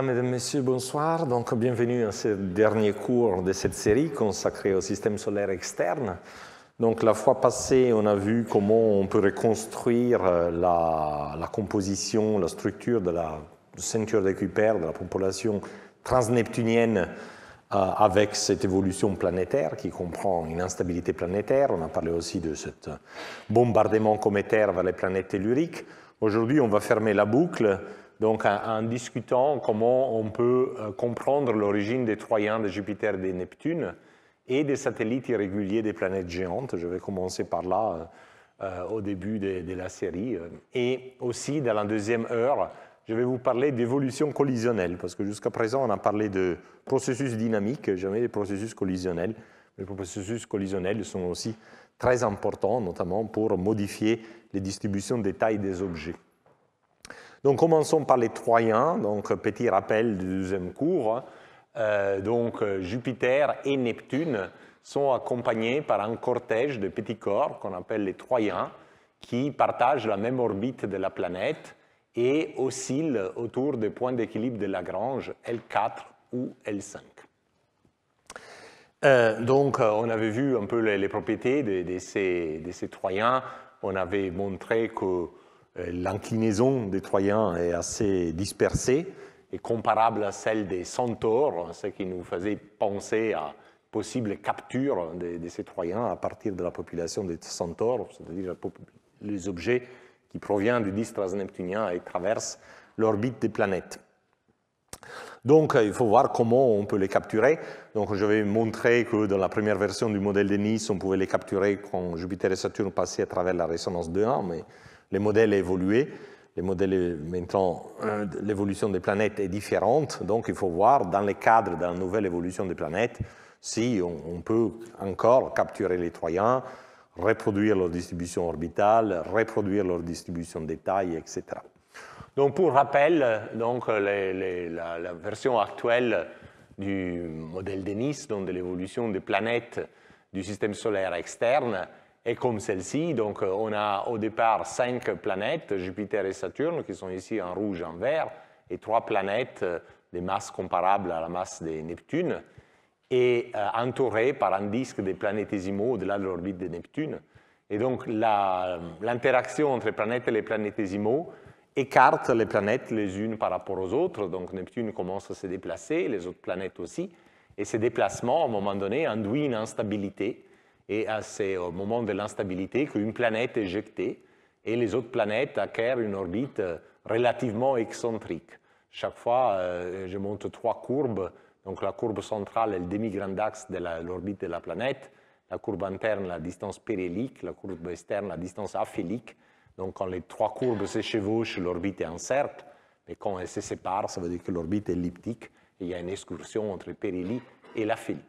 Mesdames, Messieurs, bonsoir. Donc, bienvenue à ce dernier cours de cette série consacrée au système solaire externe. Donc, la fois passée, on a vu comment on peut reconstruire la composition, la structure de la ceinture de Kuiper, de la population transneptunienne avec cette évolution planétaire qui comprend une instabilité planétaire. On a parlé aussi de ce bombardement cométaire vers les planètes telluriques. Aujourd'hui, on va fermer la boucle. Donc, en discutant comment on peut comprendre l'origine des Troyens de Jupiter et de Neptune et des satellites irréguliers des planètes géantes. Je vais commencer par là au début de la série. Et aussi, dans la deuxième heure, je vais vous parler d'évolution collisionnelle, parce que jusqu'à présent, on a parlé de processus dynamiques, jamais des processus collisionnels. Les processus collisionnels sont aussi très importants, notamment pour modifier les distributions des tailles des objets. Donc, commençons par les Troyens. Donc, petit rappel du deuxième cours. Jupiter et Neptune sont accompagnés par un cortège de petits corps qu'on appelle les Troyens, qui partagent la même orbite de la planète et oscillent autour des points d'équilibre de Lagrange L4 ou L5. On avait vu un peu les propriétés de ces Troyens. On avait montré que l'inclinaison des Troyens est assez dispersée et comparable à celle des Centaures, ce qui nous faisait penser à possible capture de ces Troyens à partir de la population des Centaures, c'est-à-dire les objets qui proviennent du disque transneptunien et traversent l'orbite des planètes. Donc, il faut voir comment on peut les capturer. Donc, je vais montrer que dans la première version du modèle de Nice, on pouvait les capturer quand Jupiter et Saturne passaient à travers la résonance de 1, mais les modèles ont évolué. Les modèles, maintenant, l'évolution des planètes est différente. Donc, il faut voir, dans le cadre de la nouvelle évolution des planètes, si on peut encore capturer les Troyens, reproduire leur distribution orbitale, reproduire leur distribution des tailles, etc. Donc, pour rappel, donc, la version actuelle du modèle de Nice, donc de l'évolution des planètes du système solaire externe, est comme celle-ci. Donc, on a au départ 5 planètes, Jupiter et Saturne, qui sont ici en rouge et en vert, et 3 planètes de masse comparable à la masse de Neptune, et entourées par un disque de planétésimaux au-delà de l'orbite de Neptune. Et donc, l'interaction entre les planètes et les planétésimaux écarte les planètes les unes par rapport aux autres. Donc, Neptune commence à se déplacer, les autres planètes aussi. Et ces déplacements, à un moment donné, induisent une instabilité. Et c'est au moment de l'instabilité qu'une planète est éjectée et les autres planètes acquièrent une orbite relativement excentrique. Chaque fois, je montre 3 courbes. Donc, la courbe centrale est le demi-grand axe de l'orbite de la planète. La courbe interne, la distance périhélique. La courbe externe, la distance aphélique. Donc, quand les 3 courbes se chevauchent, l'orbite est en cercle. Mais quand elles se séparent, ça veut dire que l'orbite est elliptique. Et il y a une excursion entre le périhélie et l'aphélie.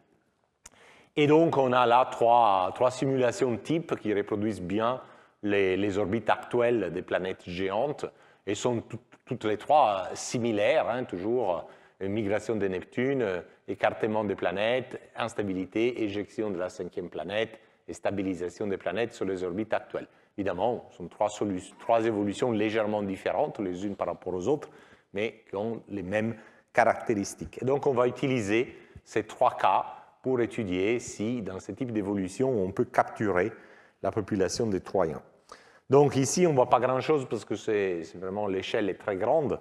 Et donc, on a là 3 simulations types qui reproduisent bien les orbites actuelles des planètes géantes et sont toutes les 3 similaires, hein, toujours migration de Neptune, écartement des planètes, instabilité, éjection de la 5e planète et stabilisation des planètes sur les orbites actuelles. Évidemment, ce sont 3 évolutions légèrement différentes les unes par rapport aux autres, mais qui ont les mêmes caractéristiques. Et donc, on va utiliser ces 3 cas pour étudier si, dans ce type d'évolution, on peut capturer la population des Troyens. Donc ici, on ne voit pas grand-chose parce que c'est vraiment l'échelle est très grande.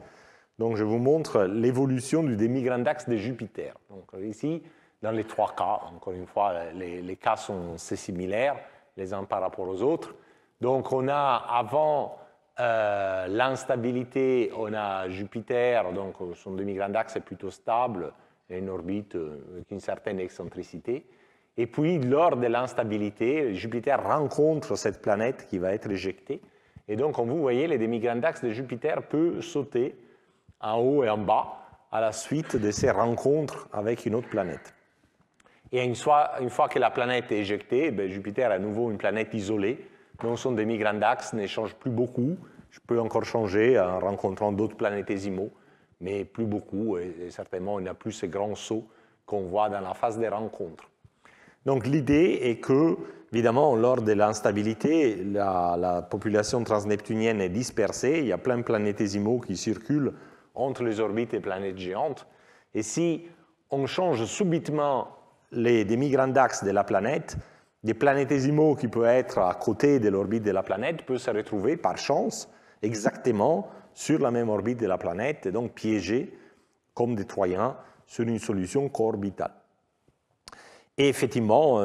Donc je vous montre l'évolution du demi-grand axe de Jupiter. Donc ici, dans les 3 cas, encore une fois, les cas sont assez similaires, les uns par rapport aux autres. Donc on a, avant l'instabilité, on a Jupiter, donc son demi-grand axe est plutôt stable, une orbite avec une certaine excentricité. Et puis, lors de l'instabilité, Jupiter rencontre cette planète qui va être éjectée. Et donc, comme vous voyez, le demi-grand axe de Jupiter peut sauter en haut et en bas à la suite de ces rencontres avec une autre planète. Et une fois que la planète est éjectée, Jupiter est à nouveau une planète isolée, dont son demi-grand axe ne change plus beaucoup. Je peux encore changer en rencontrant d'autres planétésimaux, mais plus beaucoup, et certainement il n'y a plus ces grands sauts qu'on voit dans la phase des rencontres. Donc l'idée est que, évidemment, lors de l'instabilité, la population transneptunienne est dispersée, il y a plein de planétésimaux qui circulent entre les orbites des planètes géantes. Et si on change subitement les demi-grands axes de la planète, des planétésimaux qui peuvent être à côté de l'orbite de la planète peuvent se retrouver par chance exactement sur la même orbite de la planète et donc piégés comme des troyens sur une solution co-orbitale. Et effectivement,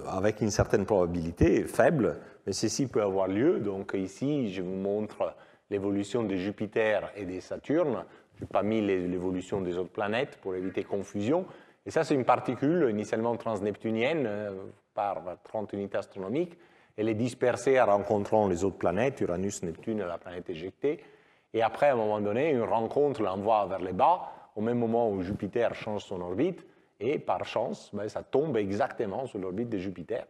avec une certaine probabilité faible, mais ceci peut avoir lieu. Donc ici, je vous montre l'évolution de Jupiter et de Saturne. Je n'ai pas mis l'évolution des autres planètes pour éviter confusion. Et ça, c'est une particule initialement transneptunienne par 30 unités astronomiques. Elle est dispersée en rencontrant les autres planètes, Uranus, Neptune, la planète éjectée. Et après, à un moment donné, une rencontre l'envoie vers les bas, au même moment où Jupiter change son orbite. Et par chance, ben, ça tombe exactement sur l'orbite de Jupiter.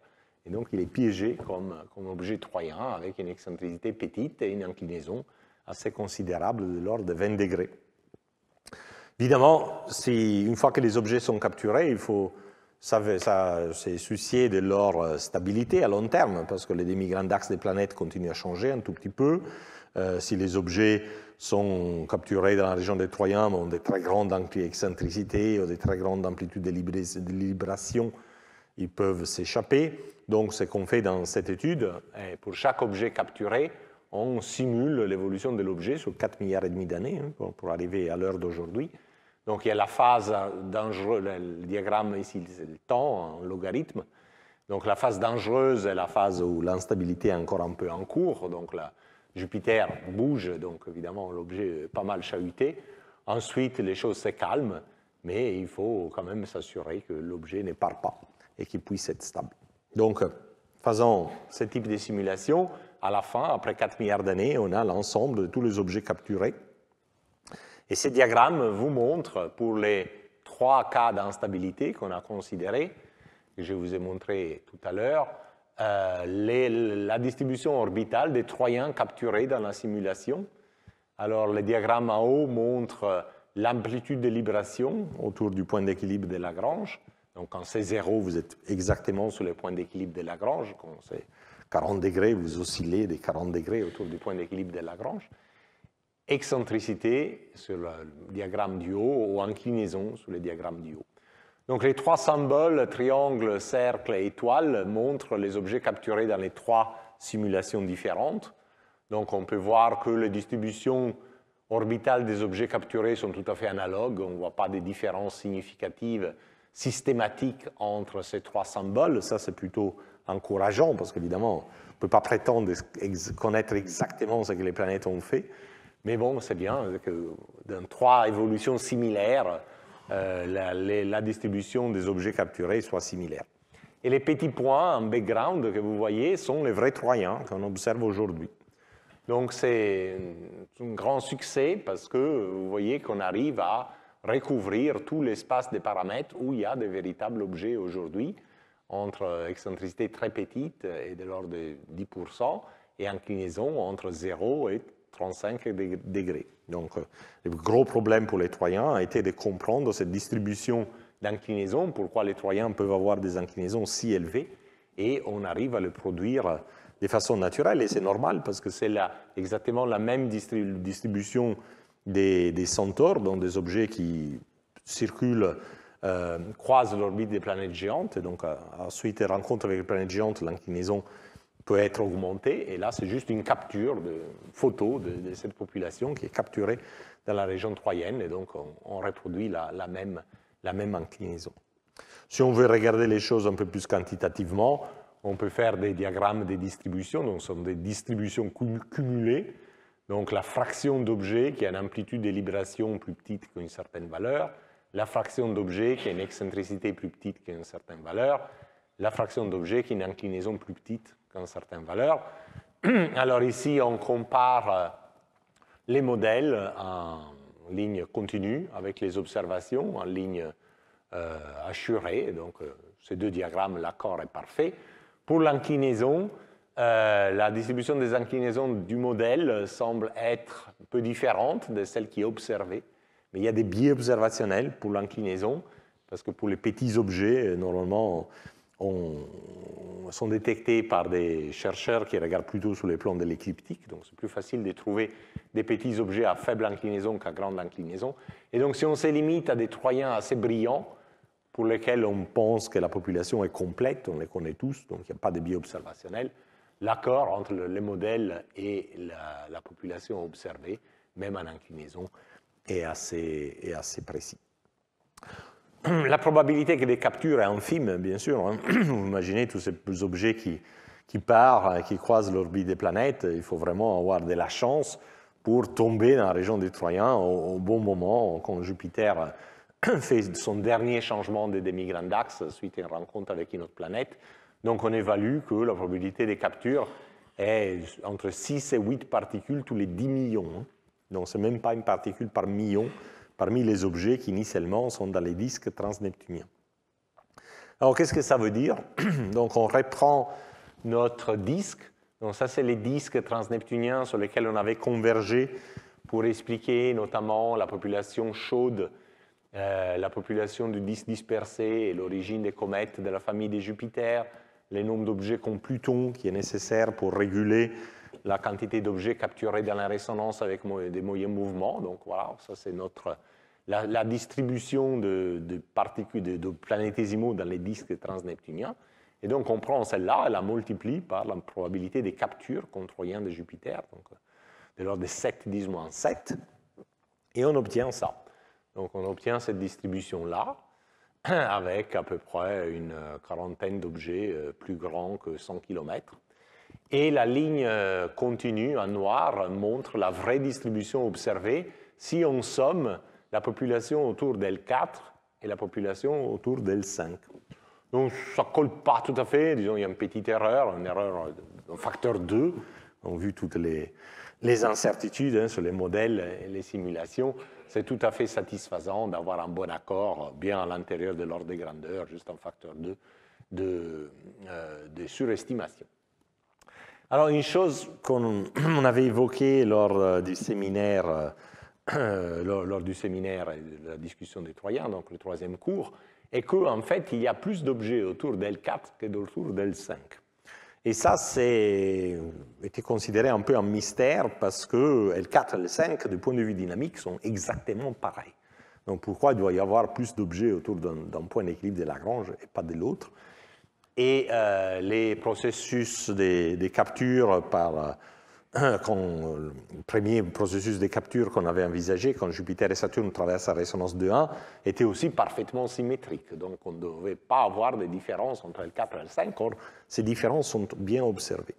Et donc, il est piégé comme objet troyen avec une excentricité petite et une inclinaison assez considérable de l'ordre de 20 degrés. Évidemment, une fois que les objets sont capturés, il faut se soucier de leur stabilité à long terme, parce que les demi-grands axes des planètes continuent à changer un tout petit peu. Si les objets sont capturés dans la région des Troyens, ont des très grandes excentricités ou des très grandes amplitudes de libration, ils peuvent s'échapper. Donc, ce qu'on fait dans cette étude, pour chaque objet capturé, on simule l'évolution de l'objet sur 4,5 milliards d'années pour arriver à l'heure d'aujourd'hui. Donc, il y a la phase dangereuse, le diagramme ici, c'est le temps en logarithme. Donc, la phase dangereuse est la phase où l'instabilité est encore un peu en cours. Donc, Jupiter bouge, donc évidemment, l'objet est pas mal chahuté. Ensuite, les choses se calment, mais il faut quand même s'assurer que l'objet ne part pas et qu'il puisse être stable. Donc, faisant ce type de simulation, à la fin, après 4 milliards d'années, on a l'ensemble de tous les objets capturés. Et ces diagrammes vous montrent, pour les 3 cas d'instabilité qu'on a considérés, que je vous ai montré tout à l'heure, la distribution orbitale des troyens capturés dans la simulation. Alors, le diagramme en haut montre l'amplitude de libration autour du point d'équilibre de Lagrange. Donc, quand c'est 0, vous êtes exactement sur le point d'équilibre de Lagrange. Quand c'est 40 degrés, vous oscillez des 40 degrés autour du point d'équilibre de Lagrange. Excentricité sur le diagramme du haut ou inclinaison sur le diagramme du haut. Donc, les 3 symboles, triangle, cercle et étoile, montrent les objets capturés dans les 3 simulations différentes. Donc, on peut voir que les distributions orbitales des objets capturés sont tout à fait analogues. On ne voit pas de différences significatives systématiques entre ces 3 symboles. Ça, c'est plutôt encourageant parce qu'évidemment, on ne peut pas prétendre connaître exactement ce que les planètes ont fait. Mais bon, c'est bien que dans 3 évolutions similaires, la distribution des objets capturés soit similaire. Et les petits points en background que vous voyez sont les vrais troyens qu'on observe aujourd'hui. Donc c'est un grand succès parce que vous voyez qu'on arrive à recouvrir tout l'espace des paramètres où il y a de véritables objets aujourd'hui, entre excentricité très petite et de l'ordre de 10% et inclinaison entre 0 et 35 degrés. Donc, le gros problème pour les troyens a été de comprendre cette distribution d'inclinaison, pourquoi les troyens peuvent avoir des inclinaisons si élevées, et on arrive à le produire de façon naturelle, et c'est normal parce que c'est exactement la même distribution des centaures, donc des objets qui circulent, croisent l'orbite des planètes géantes, et donc ensuite, rencontre avec les planètes géantes, l'inclinaison peut être augmentée, et là, c'est juste une capture de photo de cette population qui est capturée dans la région troyenne, et donc on reproduit la même inclinaison. Si on veut regarder les choses un peu plus quantitativement, on peut faire des diagrammes de distribution, donc ce sont des distributions cumulées, donc la fraction d'objets qui a une amplitude de libration plus petite qu'une certaine valeur, la fraction d'objets qui a une excentricité plus petite qu'une certaine valeur, la fraction d'objets qui a une inclinaison plus petite qu'une certaine valeur. Alors ici, on compare les modèles en ligne continue avec les observations en ligne assurée. Donc, ces 2 diagrammes, l'accord est parfait. Pour l'inclinaison, la distribution des inclinaisons du modèle semble être un peu différente de celle qui est observée. Mais il y a des biais observationnels pour l'inclinaison, parce que pour les petits objets, normalement, sont détectés par des chercheurs qui regardent plutôt sur les plans de l'écliptique, donc c'est plus facile de trouver des petits objets à faible inclinaison qu'à grande inclinaison. Et donc si on se limite à des troyens assez brillants, pour lesquels on pense que la population est complète, on les connaît tous, donc il n'y a pas de biais observationnel, l'accord entre les modèles et la population observée, même en inclinaison, est assez précis. La probabilité que des captures est infime, bien sûr. Hein. Vous imaginez tous ces objets qui partent, qui croisent l'orbite des planètes. Il faut vraiment avoir de la chance pour tomber dans la région des Troyens au bon moment, quand Jupiter fait son dernier changement de demi-grand axe suite à une rencontre avec une autre planète. Donc on évalue que la probabilité des captures est entre 6 et 8 particules tous les 10 millions. Hein. Donc ce n'est même pas une particule par million parmi les objets qui initialement sont dans les disques transneptuniens. Alors qu'est-ce que ça veut dire? Donc on reprend notre disque. Donc ça c'est les disques transneptuniens sur lesquels on avait convergé pour expliquer notamment la population chaude, la population du disque dispersé et l'origine des comètes de la famille des Jupiter, les nombres d'objets comme Pluton qui est nécessaire pour réguler la quantité d'objets capturés dans la résonance avec des moyens mouvements. Donc voilà, ça c'est la distribution de particules, de planétésimaux dans les disques transneptuniens. Et donc on prend celle-là et la multiplie par la probabilité des captures contrôliennes de Jupiter, donc de l'ordre de 7, 10-7, et on obtient ça. Donc on obtient cette distribution-là, avec à peu près une quarantaine d'objets plus grands que 100 km. Et la ligne continue en noir montre la vraie distribution observée si on somme la population autour d'L4 et la population autour d'L5. Donc ça ne colle pas tout à fait, disons il y a une petite erreur, une erreur de facteur 2. On a vu toutes les incertitudes hein, sur les modèles et les simulations. C'est tout à fait satisfaisant d'avoir un bon accord bien à l'intérieur de l'ordre de grandeur, juste un facteur 2 de surestimation. Alors une chose qu'on avait évoquée lors du séminaire et de la discussion des Troyens, donc le troisième cours, est qu'en fait, il y a plus d'objets autour d'L4 que autour d'L5. Et ça, était considéré un peu un mystère parce que L4 et L5, du point de vue dynamique, sont exactement pareils. Donc pourquoi il doit y avoir plus d'objets autour d'un point d'équilibre de Lagrange et pas de l'autre? Et les processus des captures le premier processus de capture qu'on avait envisagé quand Jupiter et Saturne traversent la résonance de 1 était aussi parfaitement symétrique. Donc on ne devait pas avoir de différence entre L4 et L5, or ces différences sont bien observées.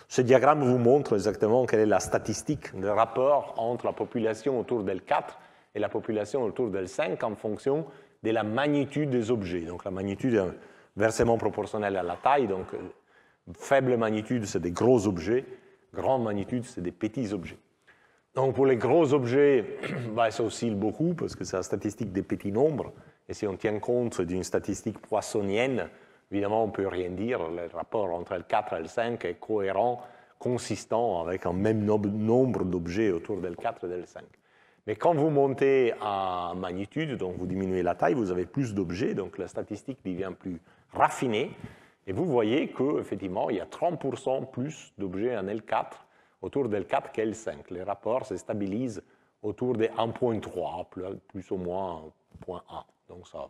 Ce diagramme vous montre exactement quelle est la statistique, le rapport entre la population autour d'L4 et la population autour d'L5 en fonction de la magnitude des objets. Donc la magnitude est inversement proportionnelle à la taille, donc faible magnitude, c'est des gros objets, grande magnitude, c'est des petits objets. Donc pour les gros objets, ça oscille beaucoup parce que c'est la statistique des petits nombres, et si on tient compte d'une statistique poissonienne, évidemment on ne peut rien dire, le rapport entre L4 et L5 est cohérent, consistant avec un même nombre d'objets autour d'L4 et d'L5. Mais quand vous montez en magnitude, donc vous diminuez la taille, vous avez plus d'objets, donc la statistique devient plus raffinée, et vous voyez qu'effectivement, il y a 30% plus d'objets en L4 autour d'L4 qu'L5. Les rapports se stabilisent autour de 1.3, plus ou moins 1.1. Donc ça,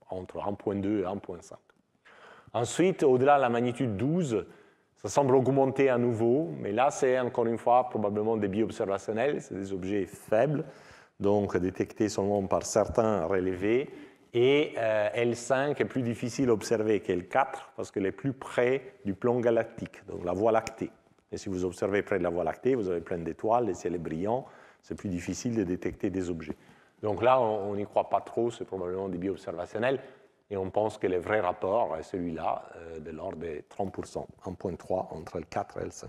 entre 1.2 et 1.5. Ensuite, au-delà de la magnitude 12, ça semble augmenter à nouveau, mais là, c'est encore une fois probablement des biais observationnels, c'est des objets faibles, donc détectés seulement par certains relevés. Et L5 est plus difficile à observer qu'L4 parce qu'elle est plus près du plan galactique, donc la Voie lactée. Et si vous observez près de la Voie lactée, vous avez plein d'étoiles, le ciel est brillant, c'est plus difficile de détecter des objets. Donc là, on n'y croit pas trop, c'est probablement des biais observationnels, et on pense que le vrai rapport est celui-là, de l'ordre de 30%, 1.3 entre L4 et L5.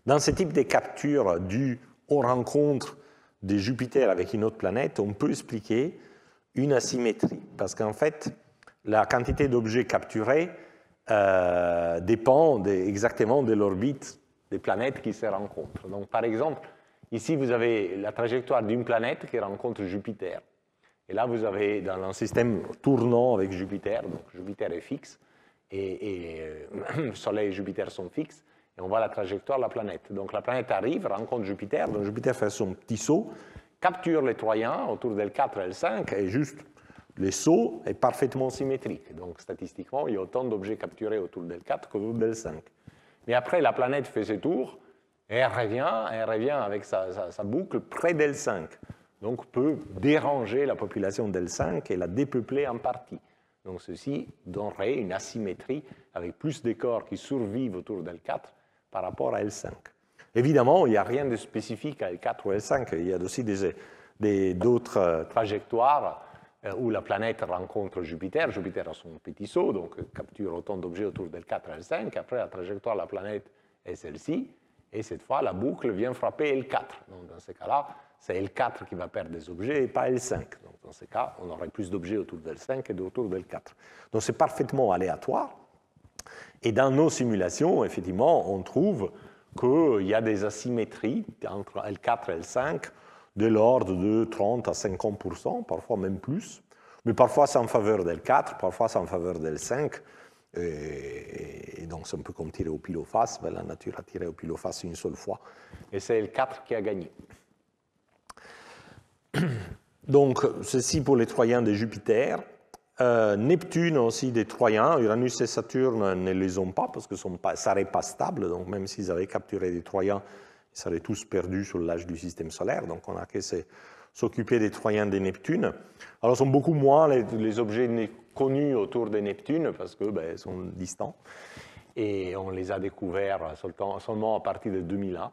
Dans ce type de capture due aux rencontres de Jupiter avec une autre planète, on peut expliquer une asymétrie, parce qu'en fait, la quantité d'objets capturés dépend exactement de l'orbite des planètes qui se rencontrent. Donc, par exemple, ici, vous avez la trajectoire d'une planète qui rencontre Jupiter. Et là, vous avez dans un système tournant avec Jupiter, donc Jupiter est fixe, et Soleil et Jupiter sont fixes, et on voit la trajectoire de la planète. Donc la planète arrive, rencontre Jupiter, donc Jupiter fait son petit saut, capture les Troyens autour d'L4 et L5, et juste le saut est parfaitement symétrique. Donc statistiquement, il y a autant d'objets capturés autour d'L4 qu'autour d'L5. Mais après, la planète fait ses tours, et elle revient avec sa boucle près d'L5. Donc peut déranger la population d'L5 et la dépeupler en partie. Donc ceci donnerait une asymétrie avec plus de corps qui survivent autour d'L4 par rapport à L5. Évidemment, il n'y a rien de spécifique à L4 ou L5. Il y a aussi d'autres trajectoires où la planète rencontre Jupiter. Jupiter a son petit saut, donc capture autant d'objets autour d'L4 et L5. Après, la trajectoire de la planète est celle-ci. Et cette fois, la boucle vient frapper L4. Donc dans ce cas-là, c'est L4 qui va perdre des objets et pas L5. Donc dans ce cas, on aurait plus d'objets autour de L5 et autour de L4. Donc c'est parfaitement aléatoire. Et dans nos simulations, effectivement, on trouve qu'il y a des asymétries entre L4 et L5 de l'ordre de 30 à 50%, parfois même plus. Mais parfois c'est en faveur d'L4, parfois c'est en faveur d'L5. Et donc c'est un peu comme tirer au pile ou face. Ben, la nature a tiré au pile ou face une seule fois. Et c'est L4 qui a gagné. Donc, ceci pour les Troyens de Jupiter. Neptune aussi des Troyens. Uranus et Saturne ne les ont pas parce que ça ne serait pas stable. Donc, même s'ils avaient capturé des Troyens, ils seraient tous perdus sur l'âge du système solaire. Donc, on a qu'à s'occuper des Troyens de Neptune. Alors, ce sont beaucoup moins les objets connus autour de Neptune parce qu'ils sont distants. Et on les a découverts seulement à partir de 2001.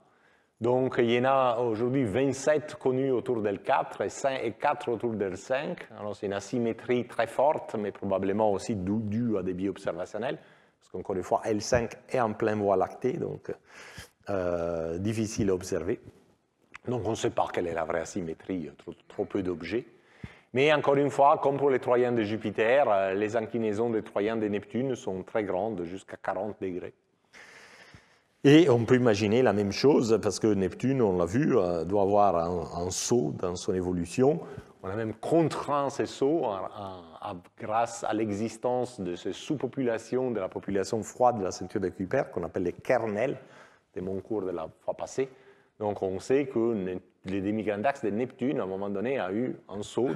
Donc, il y en a aujourd'hui 27 connus autour d'L4 et 4 autour d'L5. Alors, c'est une asymétrie très forte, mais probablement aussi due à des biais observationnels, parce qu'encore une fois, L5 est en pleine voie lactée, donc difficile à observer. Donc, on ne sait pas quelle est la vraie asymétrie, trop peu d'objets. Mais encore une fois, comme pour les Troyens de Jupiter, les inclinaisons des Troyens de Neptune sont très grandes, jusqu'à 40 degrés. Et on peut imaginer la même chose, parce que Neptune, on l'a vu, doit avoir un saut dans son évolution. On a même contraint ces sauts grâce à l'existence de ces sous-populations de la population froide de la ceinture de Kuiper, qu'on appelle les kernels, c'était mon cours de la fois passée. Donc on sait que les demi-grands axes de Neptune, à un moment donné, a eu un saut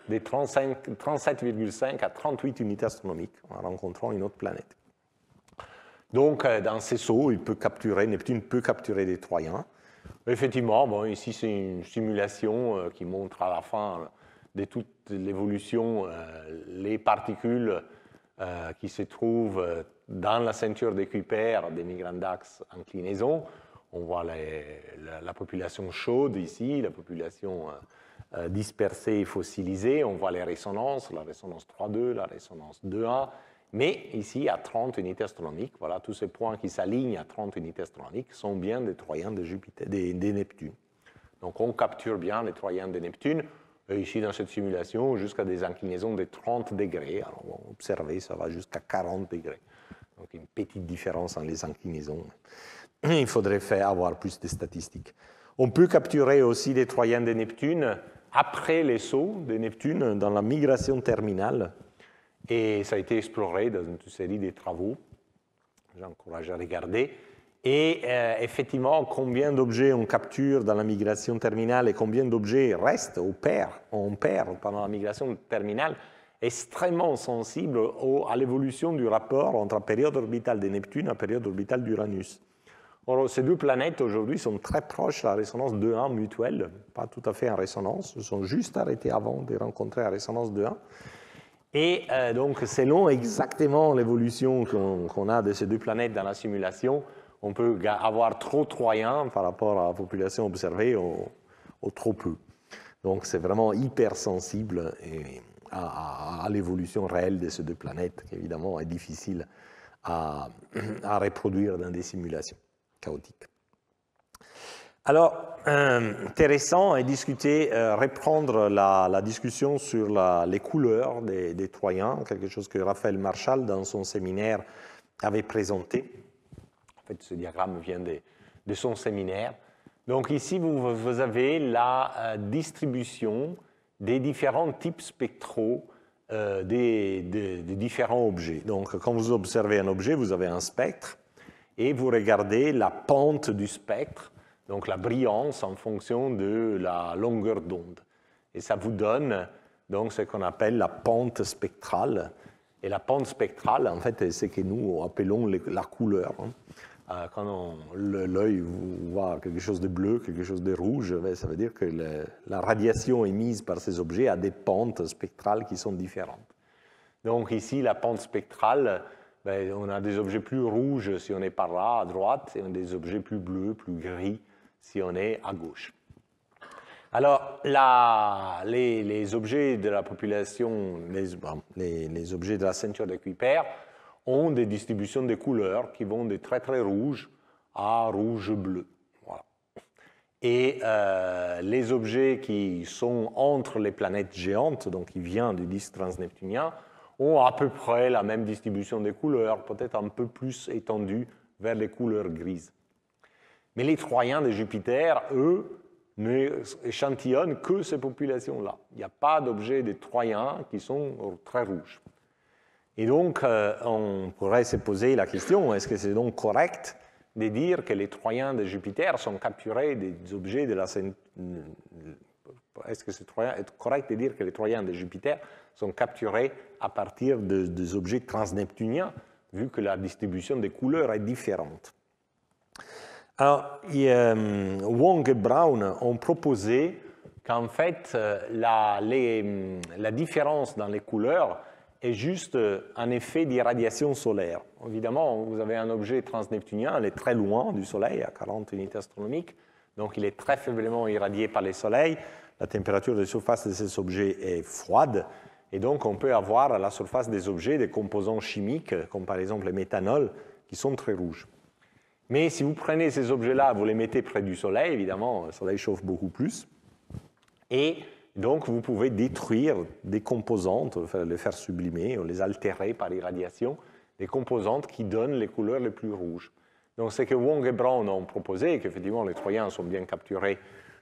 de 37,5 à 38 unités astronomiques en rencontrant une autre planète. Donc, dans ces sauts, Neptune peut capturer des Troyens. Effectivement, bon, ici, c'est une simulation qui montre à la fin de toute l'évolution les particules qui se trouvent dans la ceinture de Kuiper des mi-grands axes inclinaison. On voit la population chaude ici, la population dispersée et fossilisée. On voit les résonances, la résonance 3,2, la résonance 2,1. Mais ici, à 30 unités astronomiques, voilà, tous ces points qui s'alignent à 30 unités astronomiques sont bien des Troyens de Jupiter, des Neptune. Donc on capture bien les Troyens de Neptune, et ici dans cette simulation, jusqu'à des inclinaisons de 30 degrés. Alors on va observer, ça va jusqu'à 40 degrés. Donc une petite différence dans les inclinaisons. Il faudrait avoir plus de statistiques. On peut capturer aussi les Troyens de Neptune après les sauts de Neptune dans la migration terminale. Et ça a été exploré dans une série de travaux. J'encourage à regarder. Et effectivement, combien d'objets on capture dans la migration terminale et combien d'objets restent on perd pendant la migration terminale, extrêmement sensible à l'évolution du rapport entre la période orbitale de Neptune et la période orbitale d'Uranus. Alors, ces deux planètes aujourd'hui sont très proches de la résonance 2,1 mutuelle, pas tout à fait en résonance, ils sont juste arrêtés avant de rencontrer la résonance 2,1. Et donc, selon exactement l'évolution qu'on a de ces deux planètes dans la simulation, on peut avoir trop Troyens par rapport à la population observée ou trop peu. Donc, c'est vraiment hyper sensible à l'évolution réelle de ces deux planètes, qui évidemment est difficile à reproduire dans des simulations chaotiques. Alors, intéressant est discuter, reprendre la discussion sur les couleurs des Troyens, quelque chose que Raphaël Marchal, dans son séminaire, avait présenté. En fait, ce diagramme vient de son séminaire. Donc ici, vous avez la distribution des différents types spectraux des différents objets. Donc, quand vous observez un objet, vous avez un spectre, et vous regardez la pente du spectre, donc la brillance en fonction de la longueur d'onde. Et ça vous donne donc ce qu'on appelle la pente spectrale. Et la pente spectrale, en fait, c'est ce que nous appelons la couleur. Quand l'œil voit quelque chose de bleu, quelque chose de rouge, ça veut dire que la radiation émise par ces objets a des pentes spectrales qui sont différentes. Donc ici, la pente spectrale, on a des objets plus rouges si on est par là, à droite, et des objets plus bleus, plus gris si on est à gauche. Alors, les objets de la population, les objets de la ceinture de Kuiper ont des distributions de couleurs qui vont de très très rouge à rouge-bleu. Voilà. Et les objets qui sont entre les planètes géantes, donc qui viennent du disque transneptunien, ont à peu près la même distribution des couleurs, peut-être un peu plus étendue vers les couleurs grises. Mais les Troyens de Jupiter, eux, n'échantillonnent que ces populations-là. Il n'y a pas d'objets de Troyens qui sont très rouges. Et donc, on pourrait se poser la question, est-ce que c'est donc correct de dire que les Troyens de Jupiter sont capturés des objets de la ceinture? Est-ce que c'est correct de dire que les Troyens de Jupiter sont capturés à partir des objets transneptuniens, vu que la distribution des couleurs est différente? Alors, Wong et Brown ont proposé qu'en fait, la différence dans les couleurs est juste un effet d'irradiation solaire. Évidemment, vous avez un objet transneptunien, il est très loin du Soleil, à 40 unités astronomiques, donc il est très faiblement irradié par le Soleil. La température de surface de ces objets est froide, et donc on peut avoir à la surface des objets des composants chimiques, comme par exemple le méthanol, qui sont très rouges. Mais si vous prenez ces objets-là, vous les mettez près du Soleil, évidemment, le Soleil chauffe beaucoup plus, et donc vous pouvez détruire des composantes, les faire sublimer, ou les altérer par irradiation, des composantes qui donnent les couleurs les plus rouges. Donc c'est que Wong et Brown ont proposé, qu'effectivement les Troyens sont bien capturés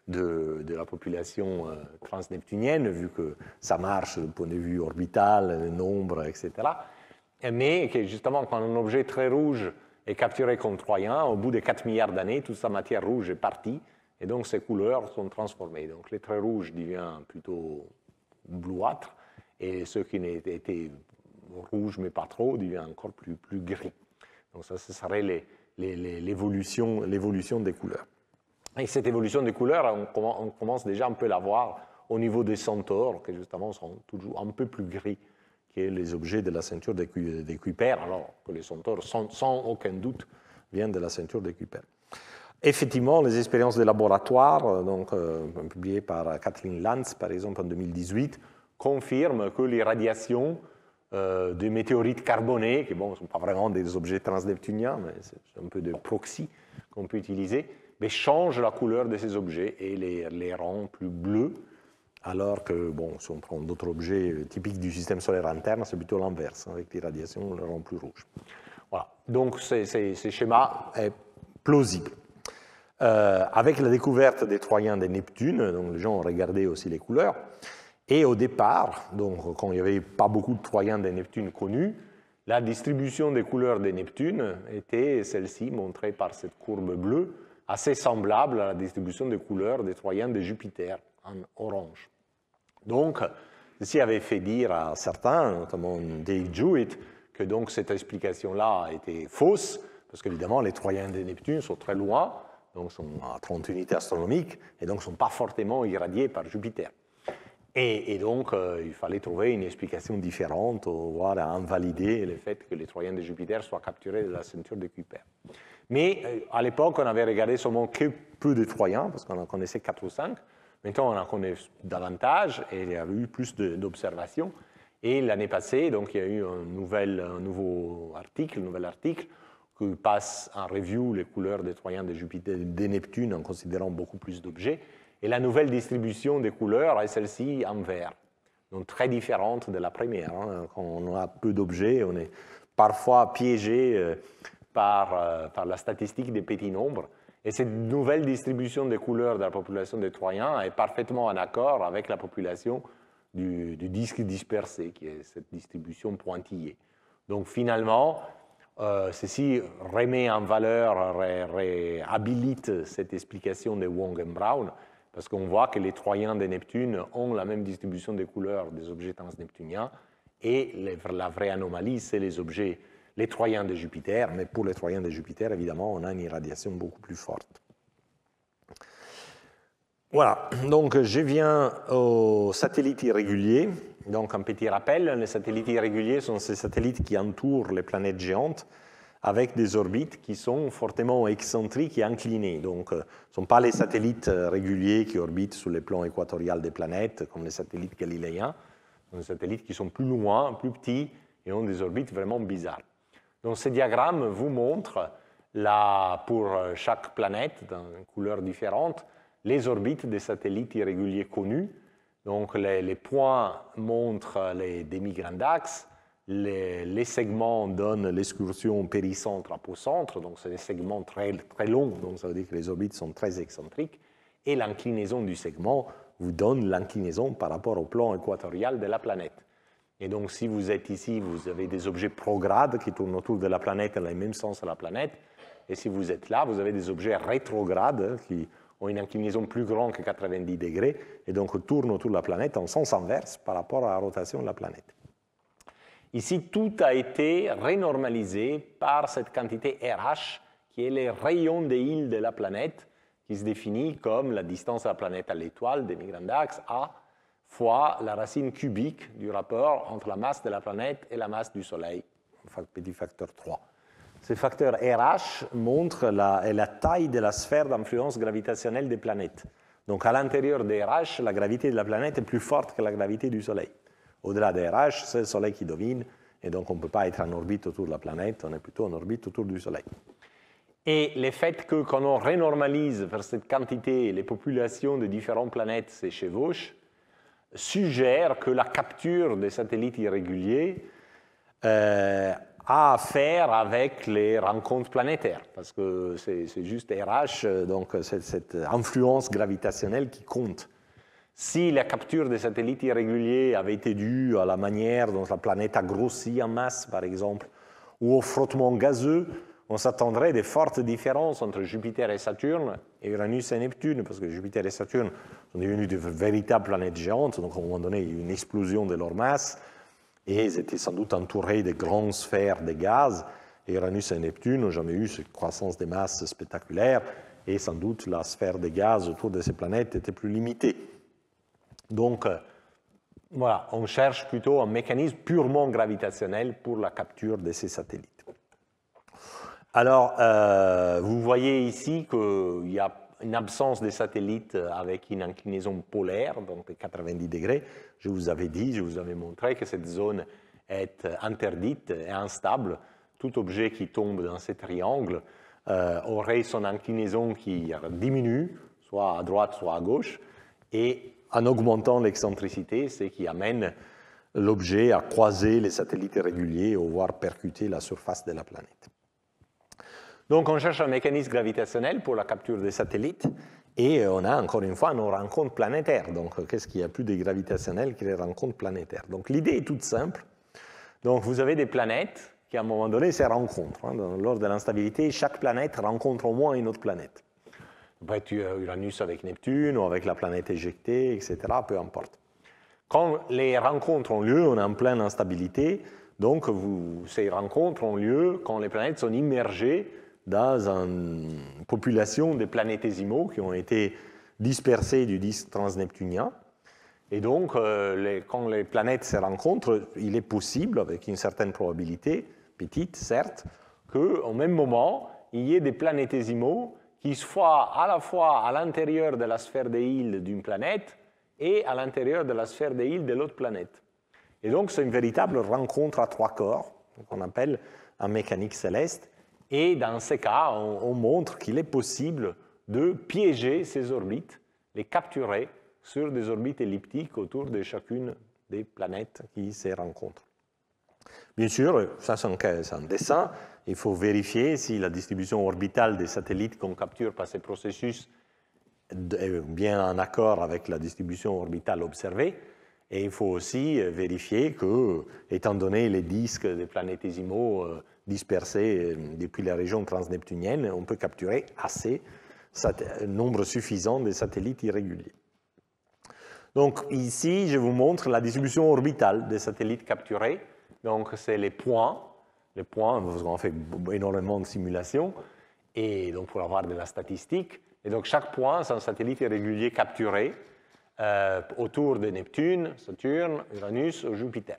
de la population transneptunienne, vu que ça marche du point de vue orbital, le nombre, etc. Mais que justement, quand un objet très rouge est capturé comme Troyen, au bout de 4 milliards d'années, toute sa matière rouge est partie, et donc ces couleurs sont transformées. Donc les traits rouges deviennent plutôt bleuâtres, et ceux qui étaient rouges mais pas trop deviennent encore plus gris. Donc ça, ce serait l'évolution des couleurs. Et cette évolution des couleurs, on commence déjà un peu à la voir au niveau des centaures, qui justement sont toujours un peu plus gris que les objets de la ceinture de Kuiper, alors que les centaures, sans aucun doute, viennent de la ceinture de Kuiper. Effectivement, les expériences de laboratoire, donc, publiées par Kathleen Lantz, par exemple, en 2018, confirment que les radiations des météorites carbonés, qui ne sont pas vraiment des objets transneptuniens, mais c'est un peu de proxy qu'on peut utiliser, mais changent la couleur de ces objets et les rend plus bleus, alors que, bon, si on prend d'autres objets typiques du système solaire interne, c'est plutôt l'inverse. Avec les radiations, on les rend plus rouges. Voilà. Donc, ce schéma est plausible. Avec la découverte des Troyens de Neptune, donc les gens ont regardé aussi les couleurs, et au départ, donc quand il n'y avait pas beaucoup de Troyens de Neptune connus, la distribution des couleurs de Neptune était celle-ci, montrée par cette courbe bleue, assez semblable à la distribution des couleurs des Troyens de Jupiter, en orange. Donc, ceci avait fait dire à certains, notamment Dave Jewett, que donc cette explication-là était fausse, parce qu'évidemment, les Troyens de Neptune sont très loin, donc sont à 30 unités astronomiques, et donc ne sont pas fortement irradiés par Jupiter. Et donc, il fallait trouver une explication différente, voire à invalider le fait que les Troyens de Jupiter soient capturés de la ceinture de Kuiper. Mais à l'époque, on avait regardé seulement que peu de Troyens, parce qu'on en connaissait 4 ou 5. Maintenant, on en connaît davantage, et il y a eu plus d'observations. Et l'année passée, donc, il y a eu un nouveau article, qui passe en review les couleurs des Troyens de Jupiter, de Neptune, en considérant beaucoup plus d'objets. Et la nouvelle distribution des couleurs est celle-ci en vert, donc très différente de la première. Quand on a peu d'objets, on est parfois piégé par la statistique des petits nombres. Et cette nouvelle distribution des couleurs de la population des Troyens est parfaitement en accord avec la population du disque dispersé, qui est cette distribution pointillée. Donc finalement, ceci remet en valeur, réhabilite cette explication de Wong et Brown, parce qu'on voit que les Troyens de Neptune ont la même distribution des couleurs des objets transneptuniens, et la vraie anomalie, c'est les Troyens de Jupiter, mais pour les Troyens de Jupiter, évidemment, on a une irradiation beaucoup plus forte. Voilà, donc je viens aux satellites irréguliers. Donc un petit rappel, les satellites irréguliers sont ces satellites qui entourent les planètes géantes avec des orbites qui sont fortement excentriques et inclinées. Donc ce ne sont pas les satellites réguliers qui orbitent sur les plans équatorial des planètes, comme les satellites galiléens. Ce sont des satellites qui sont plus loin, plus petits et ont des orbites vraiment bizarres. Donc ce diagramme vous montre, pour chaque planète, dans une couleur différente, les orbites des satellites irréguliers connus. Donc les points montrent les demi-grands axes, les segments donnent l'excursion péricentre-apocentre, donc c'est des segments très, très longs, donc ça veut dire que les orbites sont très excentriques, et l'inclinaison du segment vous donne l'inclinaison par rapport au plan équatorial de la planète. Et donc, si vous êtes ici, vous avez des objets progrades qui tournent autour de la planète dans le même sens que la planète. Et si vous êtes là, vous avez des objets rétrogrades qui ont une inclinaison plus grande que 90 degrés et donc tournent autour de la planète en sens inverse par rapport à la rotation de la planète. Ici, tout a été renormalisé par cette quantité RH qui est les rayons des îles de la planète qui se définit comme la distance de la planète à l'étoile, demi-grand axe, A, fois la racine cubique du rapport entre la masse de la planète et la masse du Soleil, petit facteur 3. Ce facteur RH montre la taille de la sphère d'influence gravitationnelle des planètes. Donc à l'intérieur des RH, la gravité de la planète est plus forte que la gravité du Soleil. Au-delà des RH, c'est le Soleil qui domine, et donc on ne peut pas être en orbite autour de la planète, on est plutôt en orbite autour du Soleil. Et le fait que quand on renormalise vers cette quantité, les populations de différentes planètes se chevauchent, suggère que la capture des satellites irréguliers a à faire avec les rencontres planétaires, parce que c'est juste RH, donc c'est cette influence gravitationnelle qui compte. Si la capture des satellites irréguliers avait été due à la manière dont la planète a grossi en masse, par exemple, ou au frottement gazeux, on s'attendrait à des fortes différences entre Jupiter et Saturne, et Uranus et Neptune, parce que Jupiter et Saturne sont devenus de véritables planètes géantes, donc à un moment donné, il y a eu une explosion de leur masse, et ils étaient sans doute entourés de grandes sphères de gaz, et Uranus et Neptune n'ont jamais eu cette croissance des masses spectaculaire, et sans doute la sphère de gaz autour de ces planètes était plus limitée. Donc, voilà, on cherche plutôt un mécanisme purement gravitationnel pour la capture de ces satellites. Alors, vous voyez ici qu'il y a une absence de satellites avec une inclinaison polaire, donc de 90 degrés. Je vous avais dit, je vous avais montré que cette zone est interdite et instable. Tout objet qui tombe dans ce triangle aurait son inclinaison qui diminue, soit à droite, soit à gauche, et en augmentant l'excentricité, c'est qui amène l'objet à croiser les satellites irréguliers ou voire percuter la surface de la planète. Donc on cherche un mécanisme gravitationnel pour la capture des satellites et on a encore une fois nos rencontres planétaires. Donc qu'est-ce qu'il y a plus de gravitationnel que les rencontres planétaires? Donc l'idée est toute simple. Donc vous avez des planètes qui à un moment donné se rencontrent. Lors de l'instabilité, chaque planète rencontre au moins une autre planète. Ça peut être Uranus avec Neptune ou avec la planète éjectée, etc. Peu importe. Quand les rencontres ont lieu, on est en pleine instabilité. Donc ces rencontres ont lieu quand les planètes sont immergées dans une population de planétésimaux qui ont été dispersés du disque transneptunien. Et donc, quand les planètes se rencontrent, il est possible, avec une certaine probabilité, petite certes, qu'au même moment, il y ait des planétésimaux qui soient à la fois à l'intérieur de la sphère des îles d'une planète et à l'intérieur de la sphère des îles de l'autre planète. Et donc, c'est une véritable rencontre à trois corps, qu'on appelle en mécanique céleste. Et dans ces cas, on montre qu'il est possible de piéger ces orbites, les capturer sur des orbites elliptiques autour de chacune des planètes qui se rencontrent. Bien sûr, ça c'est un dessin. Il faut vérifier si la distribution orbitale des satellites qu'on capture par ces processus est bien en accord avec la distribution orbitale observée. Et il faut aussi vérifier que, étant donné les disques des planétésimaux dispersés depuis la région transneptunienne, on peut capturer assez nombre suffisant de satellites irréguliers. Donc ici, je vous montre la distribution orbitale des satellites capturés. Donc c'est les points, parce qu'on fait énormément de simulations, et donc pour avoir de la statistique. Et donc chaque point, c'est un satellite irrégulier capturé autour de Neptune, Saturne, Uranus ou Jupiter.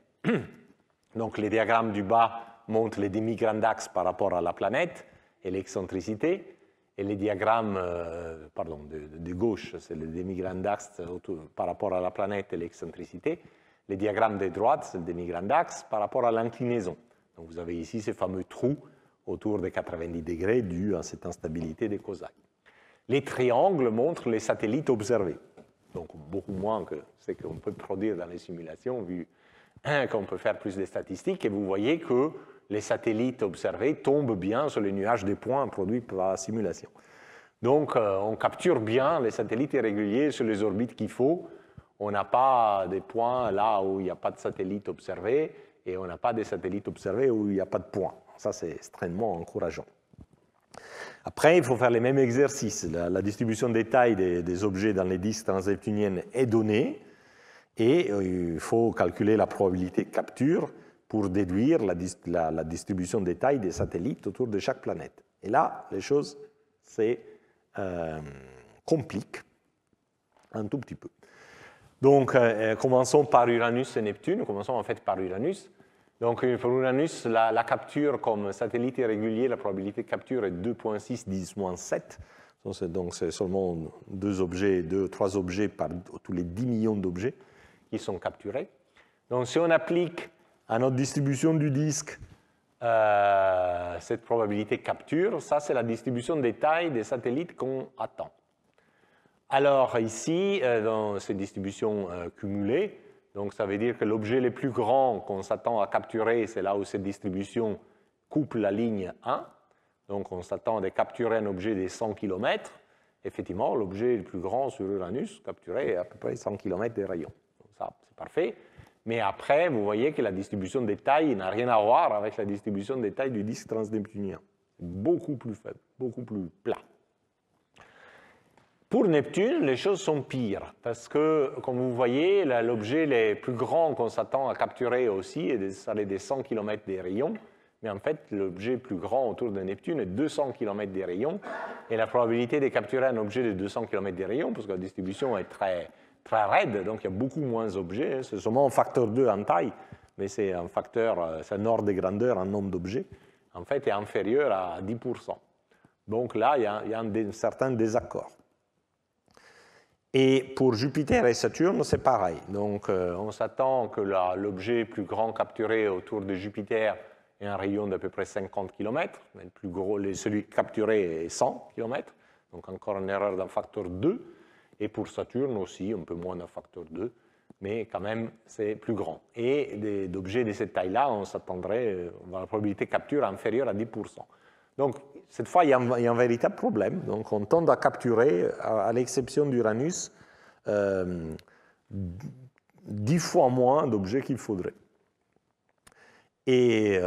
Donc les diagrammes du bas montrent les demi-grands axes par rapport à la planète et l'excentricité. Et les diagrammes de gauche, c'est le demi-grand axe par rapport à la planète et l'excentricité. Les diagrammes de droite, c'est le demi-grand axe par rapport à l'inclinaison. Donc vous avez ici ces fameux trous autour des 90 degrés dus à cette instabilité des causailles. Les triangles montrent les satellites observés. Donc beaucoup moins que ce qu'on peut produire dans les simulations, vu qu'on peut faire plus de statistiques. Et vous voyez que les satellites observés tombent bien sur les nuages de points produits par la simulation. Donc, on capture bien les satellites irréguliers sur les orbites qu'il faut. On n'a pas des points là où il n'y a pas de satellites observés et on n'a pas des satellites observés où il n'y a pas de points. Ça, c'est extrêmement encourageant. Après, il faut faire les mêmes exercices. La distribution des tailles des objets dans les disques transneptuniennes est donnée et il faut calculer la probabilité de capture pour déduire la distribution des tailles des satellites autour de chaque planète. Et là, les choses se compliquent un tout petit peu. Donc, commençons par Uranus et Neptune. Commençons en fait par Uranus. Donc, pour Uranus, la capture comme satellite irrégulier, la probabilité de capture est 2,6 10-7. Donc, c'est seulement 3 objets par tous les 10 millions d'objets qui sont capturés. Donc, si on applique à notre distribution du disque cette probabilité de capture, ça c'est la distribution des tailles des satellites qu'on attend. Alors ici, dans cette distribution cumulée, donc ça veut dire que l'objet le plus grand qu'on s'attend à capturer, c'est là où cette distribution coupe la ligne 1. Donc on s'attend à capturer un objet de 100 km. Effectivement, l'objet le plus grand sur Uranus capturé est à peu près 100 km de rayon. Donc ça, c'est parfait. Mais après, vous voyez que la distribution des tailles n'a rien à voir avec la distribution des tailles du disque transneptunien. Beaucoup plus faible, beaucoup plus plat. Pour Neptune, les choses sont pires, parce que, comme vous voyez, l'objet le plus grand qu'on s'attend à capturer aussi est des 100 km des rayons, mais en fait, l'objet plus grand autour de Neptune est 200 km des rayons, et la probabilité de capturer un objet de 200 km des rayons, parce que la distribution est très raide, donc il y a beaucoup moins d'objets, c'est seulement un facteur 2 en taille, mais c'est un facteur, c'est un ordre de grandeur en nombre d'objets, en fait, est inférieur à 10%. Donc là, il y a un certain désaccord. Et pour Jupiter et Saturne, c'est pareil. Donc, on s'attend que l'objet plus grand capturé autour de Jupiter ait un rayon d'à peu près 50 km, mais le plus gros, celui capturé est 100 km, donc encore une erreur d'un facteur 2. Et pour Saturne aussi, un peu moins d'un facteur 2, mais quand même, c'est plus grand. Et d'objets de cette taille-là, on s'attendrait à la probabilité de capture inférieure à 10%. Donc, cette fois, il y a un véritable problème. Donc, on tente à capturer, à l'exception d'Uranus, 10 fois moins d'objets qu'il faudrait. Et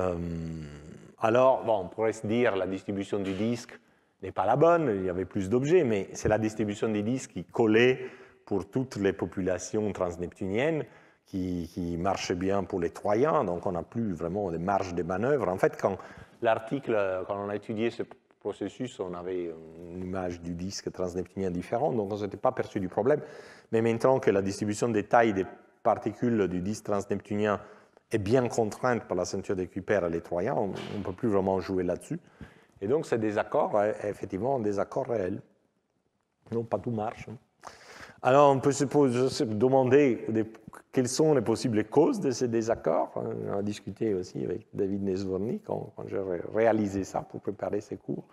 alors, bon, on pourrait se dire la distribution du disque n'est pas la bonne, il y avait plus d'objets, mais c'est la distribution des disques qui collait pour toutes les populations transneptuniennes, qui marche bien pour les Troyens, donc on n'a plus vraiment de marge de manœuvre. En fait, quand on a étudié ce processus, on avait une image du disque transneptunien différente, donc on ne s'était pas perçu du problème. Mais maintenant que la distribution des tailles des particules du disque transneptunien est bien contrainte par la ceinture de Kuiper et les Troyens, on ne peut plus vraiment jouer là-dessus. Et donc, ce désaccord est effectivement un désaccord réel. Non, pas tout marche. Alors, on peut se demander quelles sont les possibles causes de ces désaccords. On a discuté aussi avec David Nesvorny quand j'ai réalisé ça pour préparer ces cours.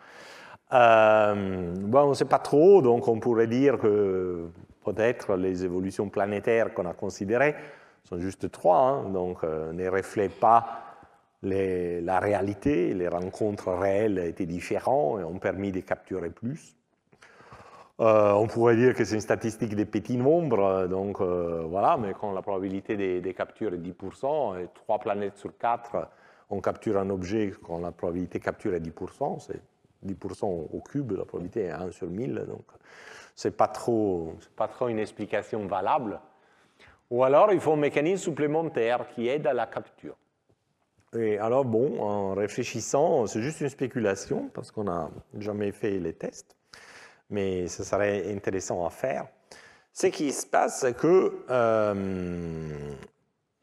Bon, on ne sait pas trop, donc on pourrait dire que peut-être les évolutions planétaires qu'on a considérées sont juste 3, hein, donc ne reflètent pas la réalité, les rencontres réelles étaient différentes et ont permis de capturer plus. On pourrait dire que c'est une statistique des petits nombres, donc voilà, mais quand la probabilité des captures est 10%, et 3 planètes sur 4, on capture un objet quand la probabilité de capture est 10%, c'est 10% au cube, la probabilité est 1 sur 1000, donc c'est pas trop une explication valable. Ou alors, il faut un mécanisme supplémentaire qui aide à la capture. Et alors, bon, en réfléchissant, c'est juste une spéculation, parce qu'on n'a jamais fait les tests, mais ce serait intéressant à faire. Ce qui se passe, c'est que